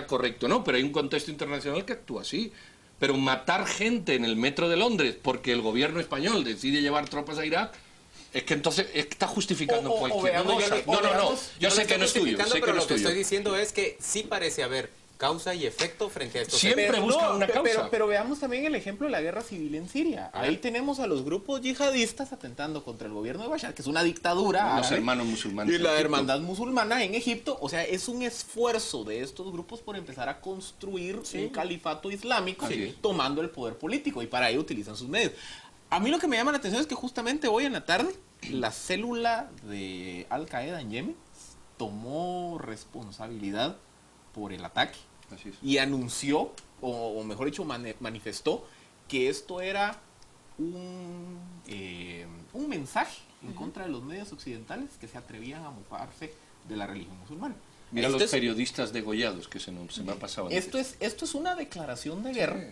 correcto, no, pero hay un contexto internacional que actúa así. Pero matar gente en el metro de Londres porque el gobierno español decide llevar tropas a Irak, es que entonces está justificando cualquier cosa. No, yo sé que no es tuyo. Pero lo que estoy diciendo es que sí parece haber causa y efecto frente a estos... Siempre buscan una causa. Pero veamos también el ejemplo de la guerra civil en Siria. Ahí tenemos a los grupos yihadistas atentando contra el gobierno de Bashar, que es una dictadura. Los hermanos musulmanes. Y la hermandad musulmana en Egipto. O sea, es un esfuerzo de estos grupos por empezar a construir un califato islámico, tomando el poder político. Y para ello utilizan sus medios. A mí lo que me llama la atención es que justamente hoy en la tarde, la célula de Al-Qaeda en Yemen tomó responsabilidad por el ataque y anunció, o mejor dicho, manifestó que esto era un mensaje en contra de los medios occidentales que se atrevían a mofarse de la religión musulmana. Mira los periodistas degollados que se me ha pasado. Esto es una declaración de guerra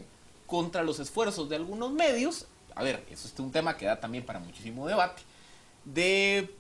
contra los esfuerzos de algunos medios. A ver, eso es un tema que da también para muchísimo debate, de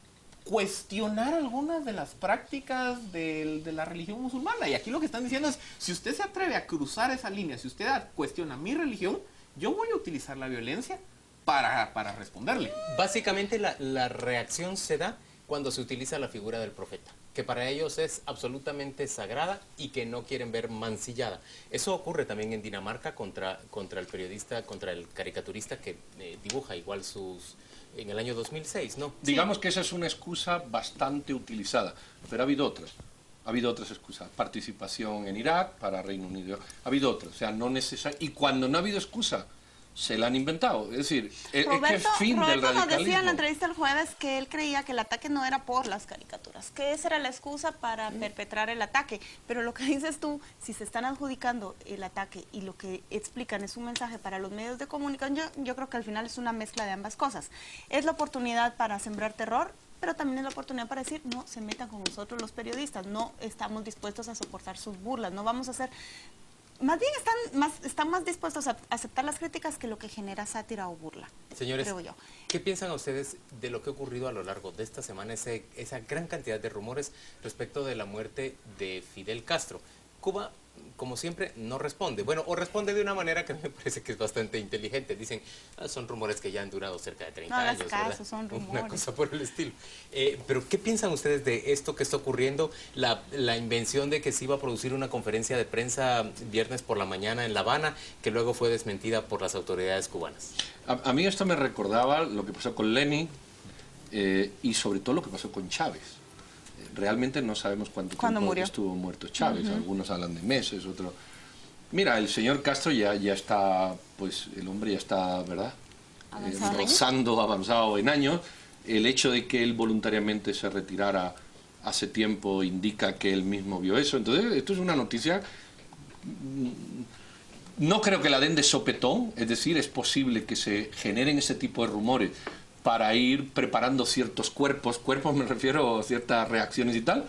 cuestionar algunas de las prácticas de la religión musulmana. Y aquí lo que están diciendo es, si usted se atreve a cruzar esa línea, si usted cuestiona mi religión, yo voy a utilizar la violencia para responderle. Básicamente la reacción se da cuando se utiliza la figura del profeta, que para ellos es absolutamente sagrada y que no quieren ver mancillada. Eso ocurre también en Dinamarca contra el periodista, contra el caricaturista que dibuja igual en el año 2006, ¿no? Digamos que esa es una excusa bastante utilizada, pero ha habido otras. Ha habido otras excusas. Participación en Irak para Reino Unido. Ha habido otras. O sea, no necesario. Y cuando no ha habido excusa, se la han inventado. Es decir, Roberto, es que fin del Roberto nos radicalismo. decía en la entrevista el jueves que él creía que el ataque no era por las caricaturas, que esa era la excusa para perpetrar el ataque. Pero lo que dices tú, si se están adjudicando el ataque y lo que explican es un mensaje para los medios de comunicación, yo creo que al final es una mezcla de ambas cosas. Es la oportunidad para sembrar terror, pero también es la oportunidad para decir, no se metan con nosotros los periodistas, no estamos dispuestos a soportar sus burlas, no vamos a hacer... Más bien están más dispuestos a aceptar las críticas que lo que genera sátira o burla. Señores, creo yo. ¿Qué piensan ustedes de lo que ha ocurrido a lo largo de esta semana, esa gran cantidad de rumores respecto de la muerte de Fidel Castro? Cuba, como siempre, no responde. Bueno, o responde de una manera que me parece que es bastante inteligente. Dicen, son rumores que ya han durado cerca de 30 años, caso, ¿verdad? son rumores. Una cosa por el estilo. Pero, ¿qué piensan ustedes de esto que está ocurriendo? La invención de que se iba a producir una conferencia de prensa viernes por la mañana en La Habana, que luego fue desmentida por las autoridades cubanas. A mí esto me recordaba lo que pasó con Lenin y sobre todo lo que pasó con Chávez. Realmente no sabemos cuánto tiempo estuvo muerto Chávez. Algunos hablan de meses, otros... Mira, el señor Castro ya está, pues el hombre ya está, ¿verdad? Avanzado en años. El hecho de que él voluntariamente se retirara hace tiempo indica que él mismo vio eso. Entonces, esto es una noticia... No creo que la den de sopetón, es decir, es posible que se generen ese tipo de rumores para ir preparando ciertos cuerpos me refiero a ciertas reacciones y tal,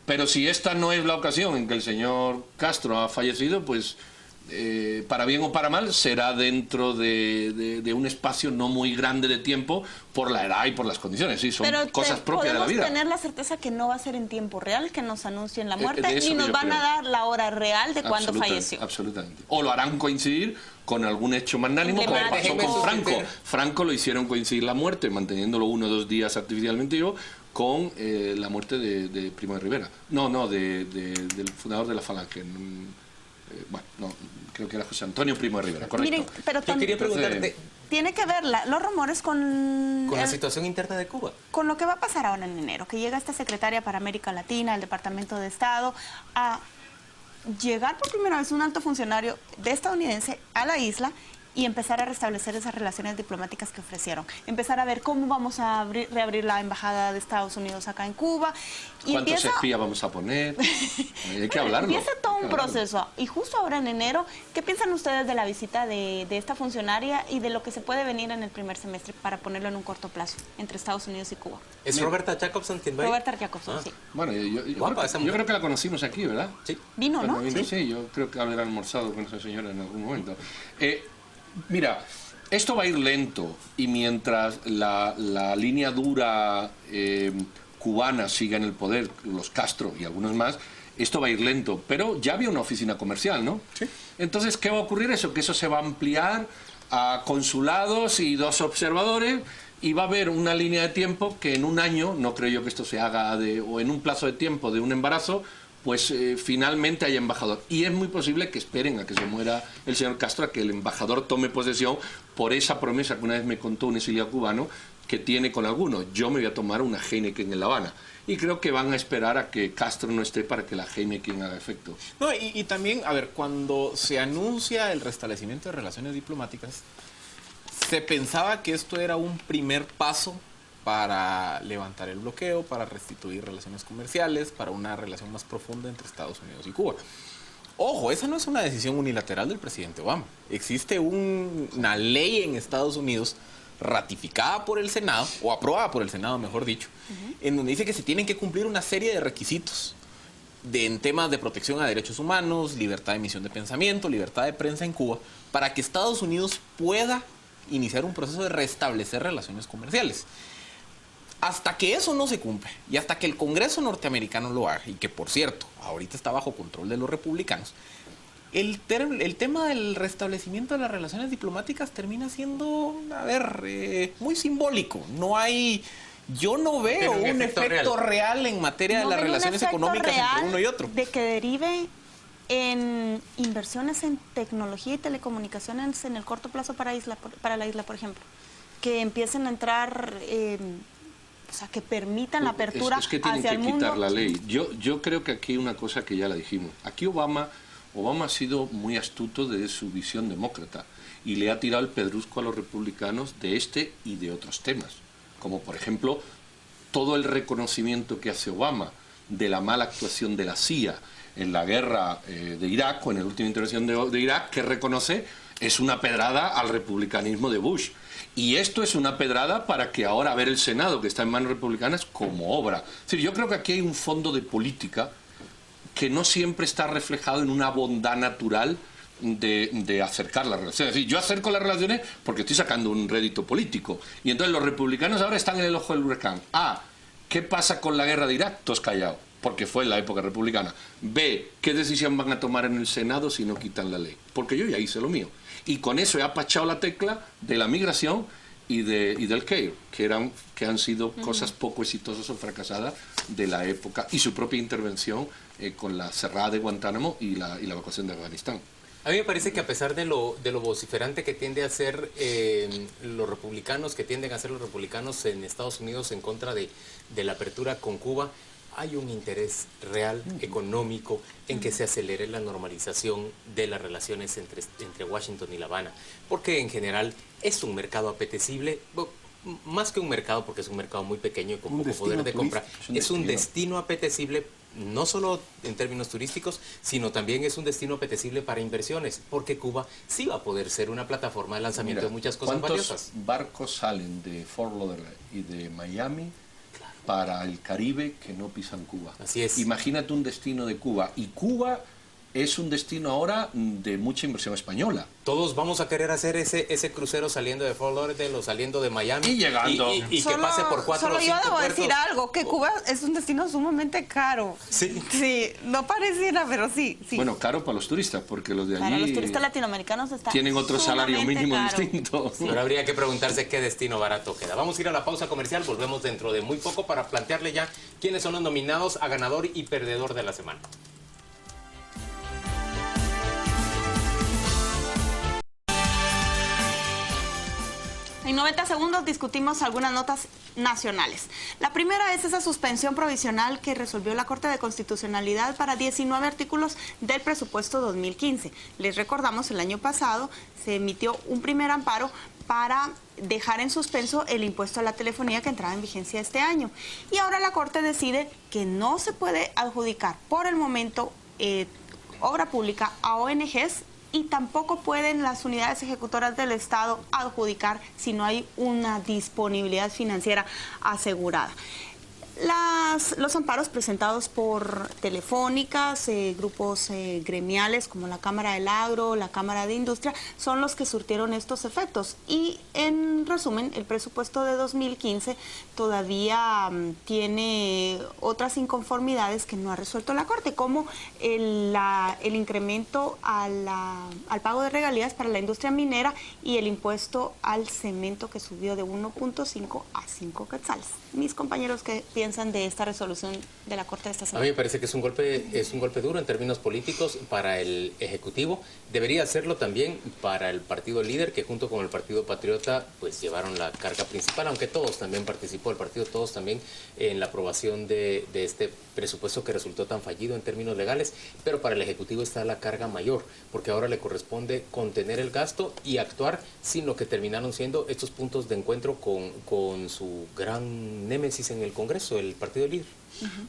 pero si esta no es la ocasión en que el señor Castro ha fallecido, pues para bien o para mal será dentro de un espacio no muy grande de tiempo por la edad y por las condiciones, sí, son cosas propias de la vida. Podemos tener la certeza que no va a ser en tiempo real que nos anuncien la muerte, ni nos van a dar la hora real de cuando falleció. Absolutamente. O lo harán coincidir con algún hecho magnánimo, como pasó con Franco. Franco lo hicieron coincidir la muerte, manteniéndolo 1 o 2 días artificialmente vivo, con la muerte de Primo de Rivera. Del fundador de la Falange. Bueno, no, creo que era José Antonio Primo de Rivera, correcto. Miren, pero yo quería preguntarte... Tiene que ver los rumores con la situación interna de Cuba. Con lo que va a pasar ahora en enero, que llega esta secretaria para América Latina, el Departamento de Estado, a llegar por primera vez un alto funcionario estadounidense a la isla y empezar a restablecer esas relaciones diplomáticas que ofrecieron. Empezar a ver cómo vamos a reabrir la embajada de Estados Unidos acá en Cuba. Y ¿cuántos espías vamos a poner? Hay que hablarlo. Empieza todo un proceso. Y justo ahora en enero, ¿qué piensan ustedes de la visita de esta funcionaria y de lo que se puede venir en el primer semestre para ponerlo en un corto plazo entre Estados Unidos y Cuba? ¿Es Roberta Jacobson quien va a ir? Roberta Jacobson, sí. Bueno, yo creo que la conocimos aquí, ¿verdad? Sí. Vino, ¿no? Sí, yo creo que habrá almorzado con esa señora en algún momento. Mira, esto va a ir lento y mientras la línea dura cubana siga en el poder, los Castro y algunos más, esto va a ir lento. Pero ya había una oficina comercial, ¿no? Sí. Entonces, ¿qué va a ocurrir eso? Que eso se va a ampliar a consulados y 2 observadores y va a haber una línea de tiempo que en un año, no creo yo que esto se haga, o en un plazo de tiempo de un embarazo, pues finalmente haya embajador. Y es muy posible que esperen a que se muera el señor Castro, a que el embajador tome posesión por esa promesa que una vez me contó un exiliado cubano que tiene con algunos. Yo me voy a tomar una Heineken en La Habana. Y creo que van a esperar a que Castro no esté para que la Heineken haga efecto. No, y también, a ver, cuando se anuncia el restablecimiento de relaciones diplomáticas, se pensaba que esto era un primer paso para levantar el bloqueo, para restituir relaciones comerciales, para una relación más profunda entre Estados Unidos y Cuba. Ojo, esa no es una decisión unilateral del presidente Obama. Existe una ley en Estados Unidos ratificada por el Senado, o aprobada por el Senado, mejor dicho, en donde dice que se tienen que cumplir una serie de requisitos en temas de protección a derechos humanos, libertad de emisión de pensamiento, libertad de prensa en Cuba, para que Estados Unidos pueda iniciar un proceso de restablecer relaciones comerciales. hasta que eso no se cumple y hasta que el Congreso norteamericano lo haga, y que por cierto, ahorita está bajo control de los republicanos, el tema del restablecimiento de las relaciones diplomáticas termina siendo, a ver, muy simbólico. No hay... Yo no veo un efecto real en materia de las relaciones económicas entre uno y otro. De que derive en inversiones en tecnología y telecomunicaciones en el corto plazo para la isla, por ejemplo. Que empiecen a entrar, o sea, que permitan la apertura es que tienen hacia el que quitar mundo. la ley. Yo creo que aquí hay una cosa que ya la dijimos. Aquí Obama ha sido muy astuto de su visión demócrata y le ha tirado el pedrusco a los republicanos de este y de otros temas. Como por ejemplo, todo el reconocimiento que hace Obama de la mala actuación de la CIA en la guerra de Irak, o en la última intervención de Irak, que reconoce, es una pedrada al republicanismo de Bush. Y esto es una pedrada para que ahora ver el Senado, que está en manos republicanas, como obra. Es decir, yo creo que aquí hay un fondo de política que no siempre está reflejado en una bondad natural de acercar las relaciones. Es decir, yo acerco las relaciones porque estoy sacando un rédito político. Y entonces los republicanos ahora están en el ojo del huracán. A, ¿qué pasa con la guerra de Irak? Todos callados, porque fue en la época republicana. B, ¿qué decisión van a tomar en el Senado si no quitan la ley? Porque yo ya hice lo mío. Y con eso he apachado la tecla de la migración y del CAIR, que han sido cosas poco exitosas o fracasadas de la época, y su propia intervención con la cerrada de Guantánamo y la evacuación de Afganistán. A mí me parece que a pesar de lo vociferante que tiende a ser los republicanos, que tienden a ser los republicanos en Estados Unidos en contra de la apertura con Cuba, hay un interés real, económico, en que se acelere la normalización de las relaciones entre Washington y La Habana. Porque en general es un mercado apetecible, más que un mercado, porque es un mercado muy pequeño y con poco poder de compra, es un destino apetecible, no solo en términos turísticos, sino también es un destino apetecible para inversiones, porque Cuba sí va a poder ser una plataforma de lanzamiento de muchas cosas valiosas. ¿Cuántos barcos salen de Fort Lauderdale y de Miami para el Caribe que no pisan Cuba? Así es. Imagínate un destino de Cuba, y Cuba es un destino ahora de mucha inversión española. Todos vamos a querer hacer ese crucero saliendo de Fort Lauderdale o saliendo de Miami. Y llegando. Y que pase por 4 o 5 Solo yo debo puertos. decir algo, que Cuba es un destino sumamente caro. Sí. Sí, no pareciera, pero sí. Bueno, caro para los turistas, porque los de allí... Para los turistas latinoamericanos está tienen otro salario mínimo caro. distinto. Sí. Pero habría que preguntarse qué destino barato queda. Vamos a ir a la pausa comercial, volvemos dentro de muy poco para plantearle ya quiénes son los nominados a ganador y perdedor de la semana. En 90 segundos discutimos algunas notas nacionales. La primera es esa suspensión provisional que resolvió la Corte de Constitucionalidad para 19 artículos del presupuesto 2015. Les recordamos, el año pasado se emitió un primer amparo para dejar en suspenso el impuesto a la telefonía que entraba en vigencia este año. Y ahora la Corte decide que no se puede adjudicar por el momento obra pública a ONGs, y tampoco pueden las unidades ejecutoras del Estado adjudicar si no hay una disponibilidad financiera asegurada. Los amparos presentados por telefónicas, grupos gremiales como la Cámara del Agro, la Cámara de Industria, son los que surtieron estos efectos. Y en resumen, el presupuesto de 2015 todavía tiene otras inconformidades que no ha resuelto la Corte, como el incremento al pago de regalías para la industria minera y el impuesto al cemento, que subió de 1.5 a 5 quetzales. Mis compañeros, ¿qué piensan de esta resolución de la Corte de esta semana? A mí me parece que es un golpe duro en términos políticos para el Ejecutivo. Debería hacerlo también para el partido líder, que junto con el Partido Patriota pues llevaron la carga principal, aunque Todos también participó, el partido Todos también, en la aprobación de este presupuesto que resultó tan fallido en términos legales. Pero para el Ejecutivo está la carga mayor, porque ahora le corresponde contener el gasto y actuar sin lo que terminaron siendo estos puntos de encuentro con su gran némesis en el Congreso, el partido líder.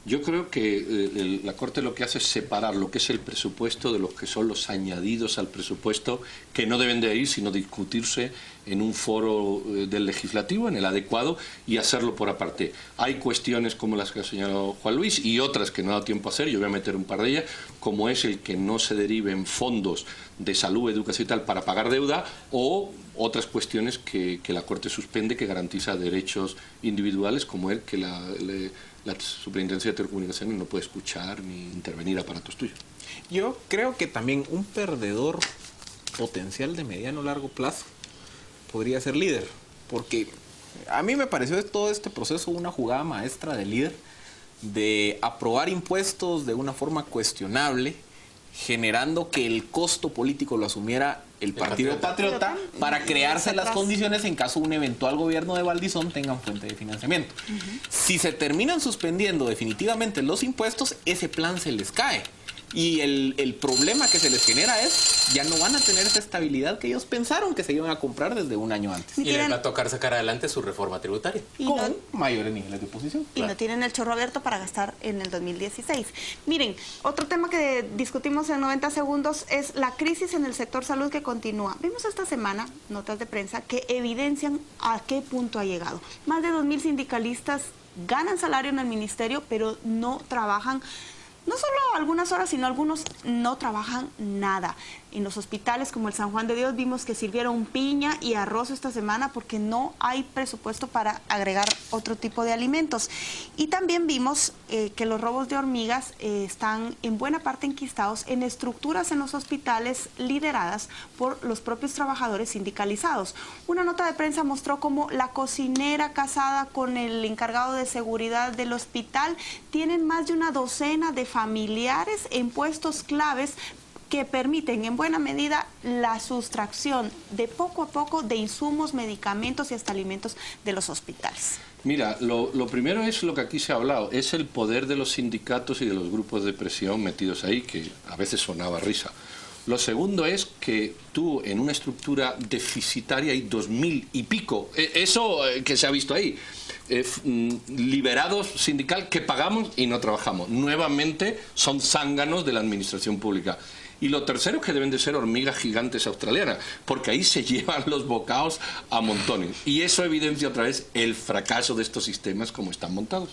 Yo creo que la Corte lo que hace es separar lo que es el presupuesto de lo que son los añadidos al presupuesto, que no deben de ir, sino discutirse en un foro del legislativo, en el adecuado, y hacerlo por aparte. Hay cuestiones como las que ha señalado Juan Luis y otras que no ha dado tiempo a hacer, yo voy a meter un par de ellas, como es el que no se deriven fondos de salud, educación y tal para pagar deuda, o otras cuestiones que la Corte suspende, que garantiza derechos individuales, como el que la Superintendencia de Telecomunicaciones no puede escuchar ni intervenir aparatos tuyos. Yo creo que también un perdedor potencial de mediano o largo plazo podría ser líder, porque a mí me pareció de todo este proceso una jugada maestra de líder, de aprobar impuestos de una forma cuestionable, generando que el costo político lo asumiera el Partido Patriota para crearse las condiciones en caso un eventual gobierno de Valdizón tengan fuente de financiamiento. Si se terminan suspendiendo definitivamente los impuestos, ese plan se les cae. Y el problema que se les genera es, ya no van a tener esa estabilidad que ellos pensaron que se iban a comprar desde un año antes. Y les va a tocar sacar adelante su reforma tributaria. Con mayores niveles de oposición. Y no tienen el chorro abierto para gastar en el 2016. Miren, otro tema que discutimos en 90 segundos es la crisis en el sector salud que continúa. Vimos esta semana notas de prensa que evidencian a qué punto ha llegado. Más de 2.000 sindicalistas ganan salario en el ministerio, pero no trabajan no solo algunas horas, sino algunos no trabajan nada. En los hospitales como el San Juan de Dios vimos que sirvieron piña y arroz esta semana porque no hay presupuesto para agregar otro tipo de alimentos. Y también vimos que los robos de hormigas están en buena parte enquistados en estructuras en los hospitales lideradas por los propios trabajadores sindicalizados. Una nota de prensa mostró cómo la cocinera casada con el encargado de seguridad del hospital tienen más de una docena de familiares en puestos claves que permiten en buena medida la sustracción de poco a poco de insumos, medicamentos y hasta alimentos de los hospitales. Mira, lo primero es lo que aquí se ha hablado, es el poder de los sindicatos y de los grupos de presión metidos ahí, que a veces sonaba risa. Lo segundo es que tú en una estructura deficitaria hay 2.000 y pico, eso que se ha visto ahí, liberados sindical que pagamos y no trabajamos. Nuevamente son zánganos de la administración pública. Y lo tercero es que deben de ser hormigas gigantes australianas, porque ahí se llevan los bocados a montones. Y eso evidencia otra vez el fracaso de estos sistemas como están montados.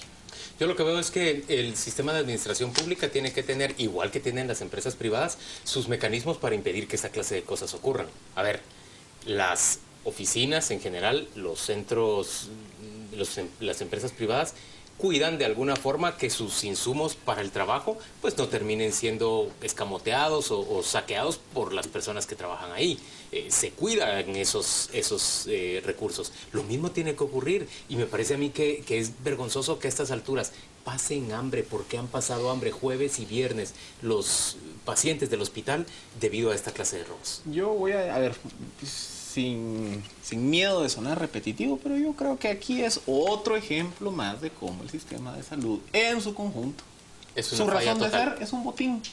Yo lo que veo es que el sistema de administración pública tiene que tener, igual que tienen las empresas privadas, sus mecanismos para impedir que esa clase de cosas ocurran. A ver, las oficinas en general, los centros, las empresas privadas cuidan de alguna forma que sus insumos para el trabajo pues no terminen siendo escamoteados o saqueados por las personas que trabajan ahí. Se cuidan esos recursos. Lo mismo tiene que ocurrir y me parece a mí que es vergonzoso que a estas alturas pasen hambre, porque han pasado hambre jueves y viernes los pacientes del hospital debido a esta clase de robos. Yo voy a ver, sin miedo de sonar repetitivo, pero yo creo que aquí es otro ejemplo más de cómo el sistema de salud en su conjunto, su razón de ser es un botín.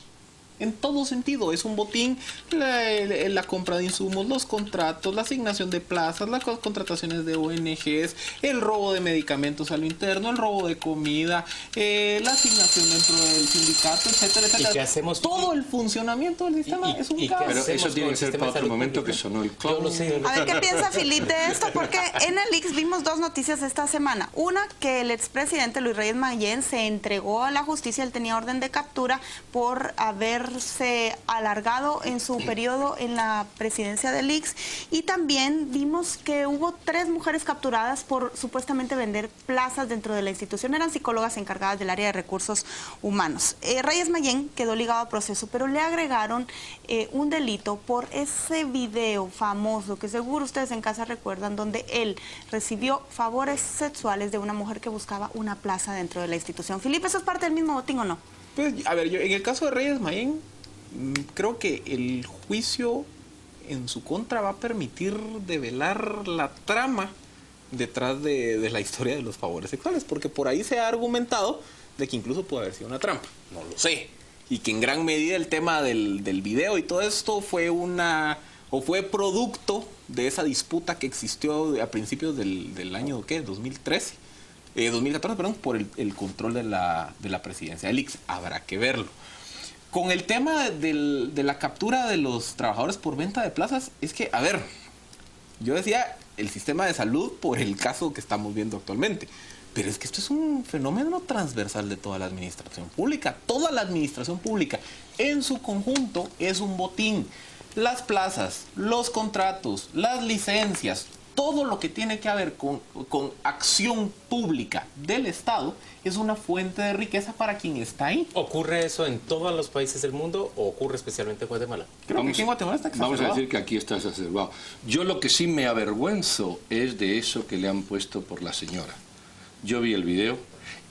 En todo sentido, es un botín, la compra de insumos, los contratos, la asignación de plazas, las contrataciones de ONGs, el robo de medicamentos a lo interno, el robo de comida, la asignación dentro del sindicato, etcétera, etcétera. ¿Y qué hacemos? Todo el funcionamiento del sistema es un caos. Pero eso tiene que ser para otro momento que sonó el clock. A ver, ¿qué piensa Filip de esto? Porque en el Ix vimos dos noticias esta semana. Una, que el expresidente Luis Reyes Mayén se entregó a la justicia, él tenía orden de captura por haberse alargado en su periodo en la presidencia del Ix, y también vimos que hubo 3 mujeres capturadas por supuestamente vender plazas dentro de la institución, eran psicólogas encargadas del área de recursos humanos. Reyes Mayén quedó ligado a proceso, pero le agregaron un delito por ese video famoso que seguro ustedes en casa recuerdan, donde él recibió favores sexuales de una mujer que buscaba una plaza dentro de la institución. Felipe, ¿eso es parte del mismo botín o no? Pues, a ver, yo en el caso de Reyes Mayén, creo que el juicio en su contra va a permitir develar la trama detrás de la historia de los favores sexuales, porque por ahí se ha argumentado de que incluso puede haber sido una trampa, no lo sé, y que en gran medida el tema del video y todo esto fue fue producto de esa disputa que existió a principios del año, ¿qué? 2013, 2014, perdón, por el control de la presidencia del ICS. Habrá que verlo. Con el tema de la captura de los trabajadores por venta de plazas, es que, a ver, yo decía el sistema de salud por el caso que estamos viendo actualmente, pero es que esto es un fenómeno transversal de toda la administración pública. Toda la administración pública en su conjunto es un botín. Las plazas, los contratos, las licencias, todo lo que tiene que ver con acción pública del Estado es una fuente de riqueza para quien está ahí. ¿Ocurre eso en todos los países del mundo o ocurre especialmente en Guatemala? Creo que aquí en Guatemala está exacerbado. Vamos a decir que aquí está exacerbado. Yo lo que sí me avergüenzo es de eso que le han puesto por la señora. Yo vi el video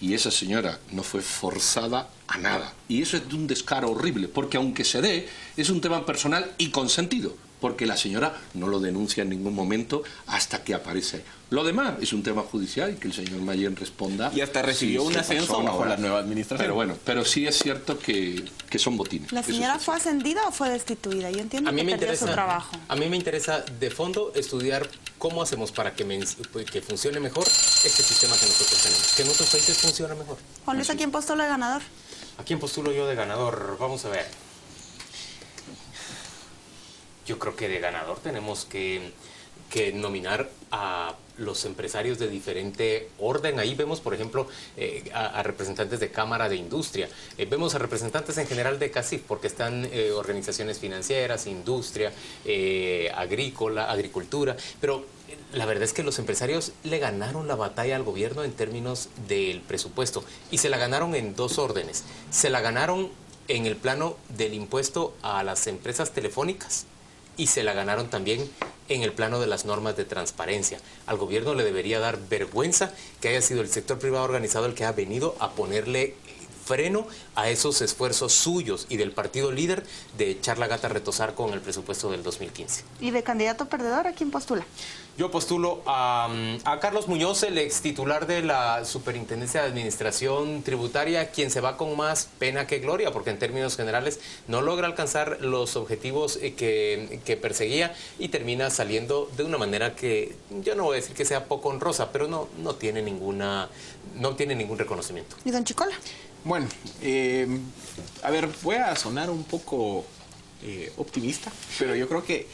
y esa señora no fue forzada a nada. Y eso es de un descaro horrible, porque aunque se dé, es un tema personal y consentido, porque la señora no lo denuncia en ningún momento hasta que aparece. Lo demás es un tema judicial y que el señor Mayén responda. Y hasta recibió un ascenso bajo la nueva administración. Pero bueno, pero sí es cierto que son botines. ¿La señora fue ascendida o fue destituida? Yo entiendo que perdió su trabajo. A mí me interesa de fondo estudiar cómo hacemos para que funcione mejor este sistema que nosotros tenemos, que en otros países funciona mejor. Juan Luis, ¿a quién postula de ganador? ¿A quién postulo yo de ganador? Vamos a ver. Yo creo que de ganador tenemos que nominar a los empresarios de diferente orden. Ahí vemos, por ejemplo, a representantes de Cámara de Industria. Vemos a representantes en general de CACIF, porque están organizaciones financieras, industria, agricultura. Pero la verdad es que los empresarios le ganaron la batalla al gobierno en términos del presupuesto. Y se la ganaron en dos órdenes. Se la ganaron en el plano del impuesto a las empresas telefónicas, y se la ganaron también en el plano de las normas de transparencia. Al gobierno le debería dar vergüenza que haya sido el sector privado organizado el que ha venido a ponerle freno a esos esfuerzos suyos y del partido líder de echar la gata a retozar con el presupuesto del 2015. ¿Y de candidato perdedor a quién postula? Yo postulo a Carlos Muñoz, el ex titular de la Superintendencia de Administración Tributaria, quien se va con más pena que gloria, porque en términos generales no logra alcanzar los objetivos que perseguía y termina saliendo de una manera que yo no voy a decir que sea poco honrosa, pero no tiene ningún reconocimiento. ¿Y don Chicola? Bueno, a ver, voy a sonar un poco optimista, pero yo creo que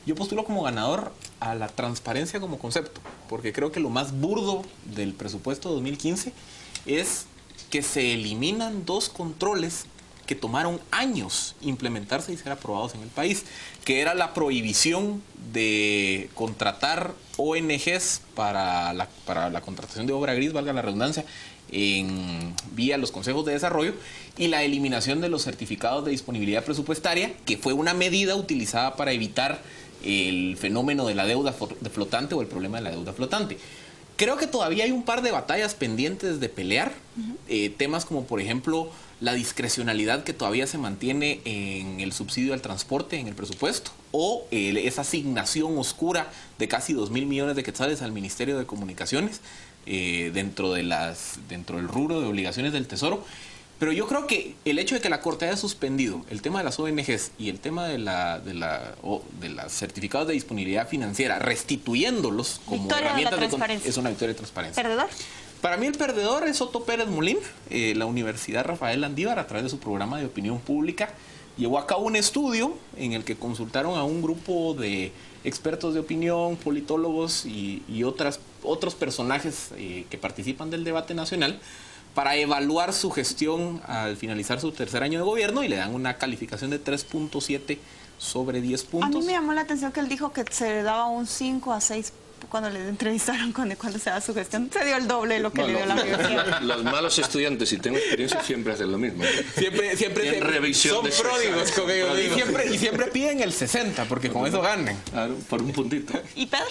yo postulo como ganador a la transparencia como concepto, porque creo que lo más burdo del presupuesto 2015 es que se eliminan dos controles que tomaron años implementarse y ser aprobados en el país, que era la prohibición de contratar ONGs para la contratación de obra gris, valga la redundancia, vía los consejos de desarrollo, y la eliminación de los certificados de disponibilidad presupuestaria, que fue una medida utilizada para evitar el fenómeno de la deuda flotante o el problema de la deuda flotante. Creo que todavía hay un par de batallas pendientes de pelear, temas como por ejemplo la discrecionalidad que todavía se mantiene en el subsidio al transporte en el presupuesto, o esa asignación oscura de casi 2.000 millones de quetzales al Ministerio de Comunicaciones dentro del rubro de obligaciones del Tesoro. Pero yo creo que el hecho de que la Corte haya suspendido el tema de las ONGs y el tema de los certificados de disponibilidad financiera, restituyéndolos como herramientas de transparencia, es una victoria de transparencia. ¿Perdedor? Para mí el perdedor es Otto Pérez Molín. La Universidad Rafael Landívar, a través de su programa de opinión pública, llevó a cabo un estudio en el que consultaron a un grupo de expertos de opinión, politólogos y otros personajes que participan del debate nacional, para evaluar su gestión al finalizar su tercer año de gobierno, y le dan una calificación de 3.7 sobre 10 puntos. A mí me llamó la atención que él dijo que se daba un 5 a 6 cuando le entrevistaron cuando se da su gestión. Se dio el doble de lo que le dio la universidad. Los malos estudiantes, si tengo experiencia, siempre hacen lo mismo. Siempre revisión son pródigos con ellos. Y siempre piden el 60, porque con eso ganan. Claro, por un puntito. ¿Y Pedro?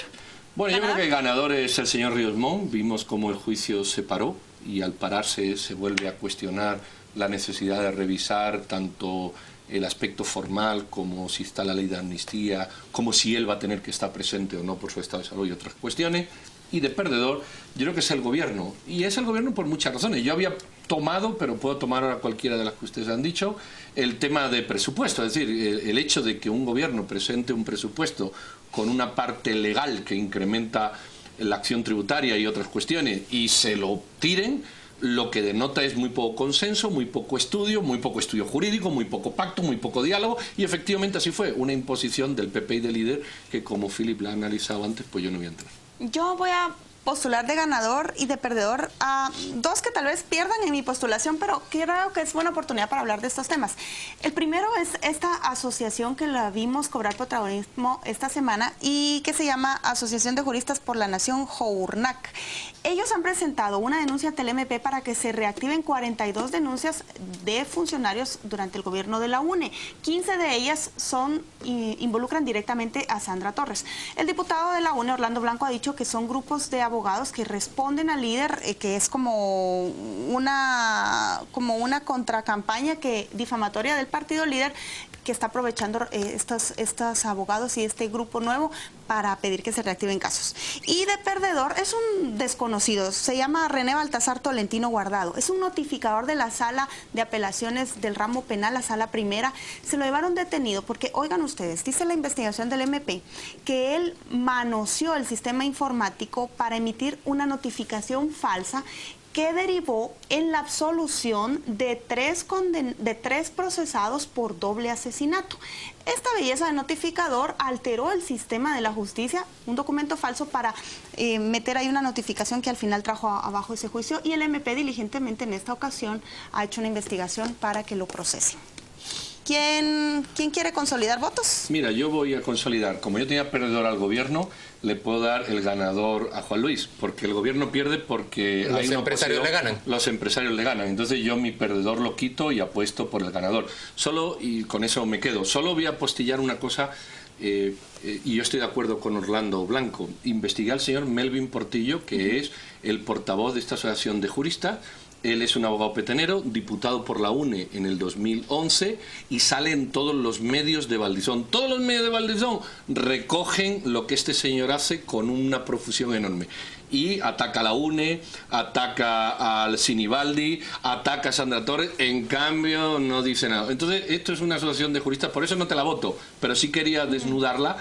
Bueno, yo creo que el ganador es el señor Ríos Montt. Vimos cómo el juicio se paró, y al pararse se vuelve a cuestionar la necesidad de revisar tanto el aspecto formal, como si está la ley de amnistía, como si él va a tener que estar presente o no por su estado de salud y otras cuestiones. Y de perdedor, yo creo que es el gobierno. Y es el gobierno por muchas razones. Yo había tomado, pero puedo tomar ahora cualquiera de las que ustedes han dicho, el tema de presupuesto. Es decir, el hecho de que un gobierno presente un presupuesto con una parte legal que incrementa la acción tributaria y otras cuestiones y se lo tiren, lo que denota es muy poco consenso, muy poco estudio jurídico, muy poco pacto, muy poco diálogo, y efectivamente así fue, una imposición del PP y del líder que, como Philip la ha analizado antes, pues yo no voy a entrar. Yo voy a postular de ganador y de perdedor a dos que tal vez pierdan en mi postulación, pero creo que es buena oportunidad para hablar de estos temas. El primero es esta asociación que la vimos cobrar protagonismo esta semana y que se llama Asociación de Juristas por la Nación, JOURNAC. Ellos han presentado una denuncia ante el MP para que se reactiven 42 denuncias de funcionarios durante el gobierno de la UNE. 15 de ellas involucran directamente a Sandra Torres. El diputado de la UNE, Orlando Blanco, ha dicho que son grupos de abogados que responden al líder, que es como una contracampaña difamatoria del partido líder, que está aprovechando estos abogados y este grupo nuevo para pedir que se reactiven casos. Y de perdedor es un desconocido, se llama René Baltasar Tolentino Guardado, es un notificador de la Sala de Apelaciones del Ramo Penal, la Sala Primera. Se lo llevaron detenido porque, oigan ustedes, dice la investigación del MP que él manoseó el sistema informático para emitir una notificación falsa que derivó en la absolución de tres procesados por doble asesinato. Esta belleza de notificador alteró el sistema de la justicia, un documento falso para meter ahí una notificación que al final trajo abajo ese juicio, y el MP diligentemente en esta ocasión ha hecho una investigación para que lo procesen. ¿Quién quiere consolidar votos? Mira, yo voy a consolidar. Como yo tenía perdedor al gobierno, le puedo dar el ganador a Juan Luis, porque el gobierno pierde porque los empresarios le ganan. Los empresarios le ganan. Entonces yo mi perdedor lo quito y apuesto por el ganador. Y con eso me quedo. Solo voy a apostillar una cosa, y yo estoy de acuerdo con Orlando Blanco. Investigué al señor Melvin Portillo, que es el portavoz de esta asociación de juristas. Él es un abogado petenero, diputado por la UNE en el 2011 y sale en todos los medios de Valdizón. Todos los medios de Valdizón recogen lo que este señor hace con una profusión enorme. Y ataca a la UNE, ataca al Sinibaldi, ataca a Sandra Torres, en cambio no dice nada. Entonces esto es una asociación de juristas, por eso no te la voto, pero sí quería desnudarla.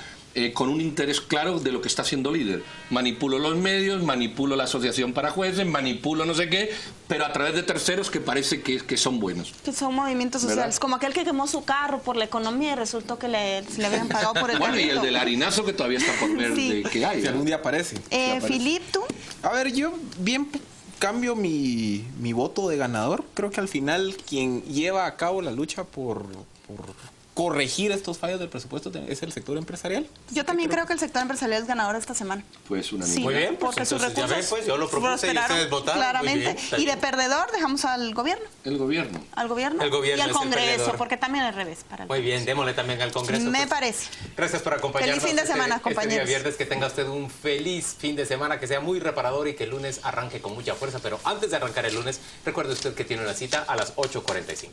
Con un interés claro de lo que está siendo líder. Manipulo los medios, manipulo la asociación para jueces, manipulo no sé qué, pero a través de terceros que parece que son buenos. Que son movimientos sociales, ¿verdad? Como aquel que quemó su carro por la economía y resultó que se le habían pagado por el Bueno, delito. y el del harinazo que todavía está por ver sí. de qué hay. Si algún día aparece. Philip, ¿tú? A ver, yo bien cambio mi voto de ganador. Creo que al final quien lleva a cabo la lucha por corregir estos fallos del presupuesto es el sector empresarial. Yo también creo que el sector empresarial es ganador esta semana. Pues una sí, muy bien, pues porque sus recursos ya ven, pues yo lo propuse y ustedes votaron. Claramente. Y de perdedor dejamos al gobierno. El gobierno. Al gobierno. El gobierno y al es Congreso, porque también al revés. Muy bien, démosle también al Congreso. Me parece. Gracias por acompañarnos. Feliz fin de semana, compañeros. Este día viernes, que tenga usted un feliz fin de semana, que sea muy reparador y que el lunes arranque con mucha fuerza. Pero antes de arrancar el lunes, recuerde usted que tiene una cita a las 8:45.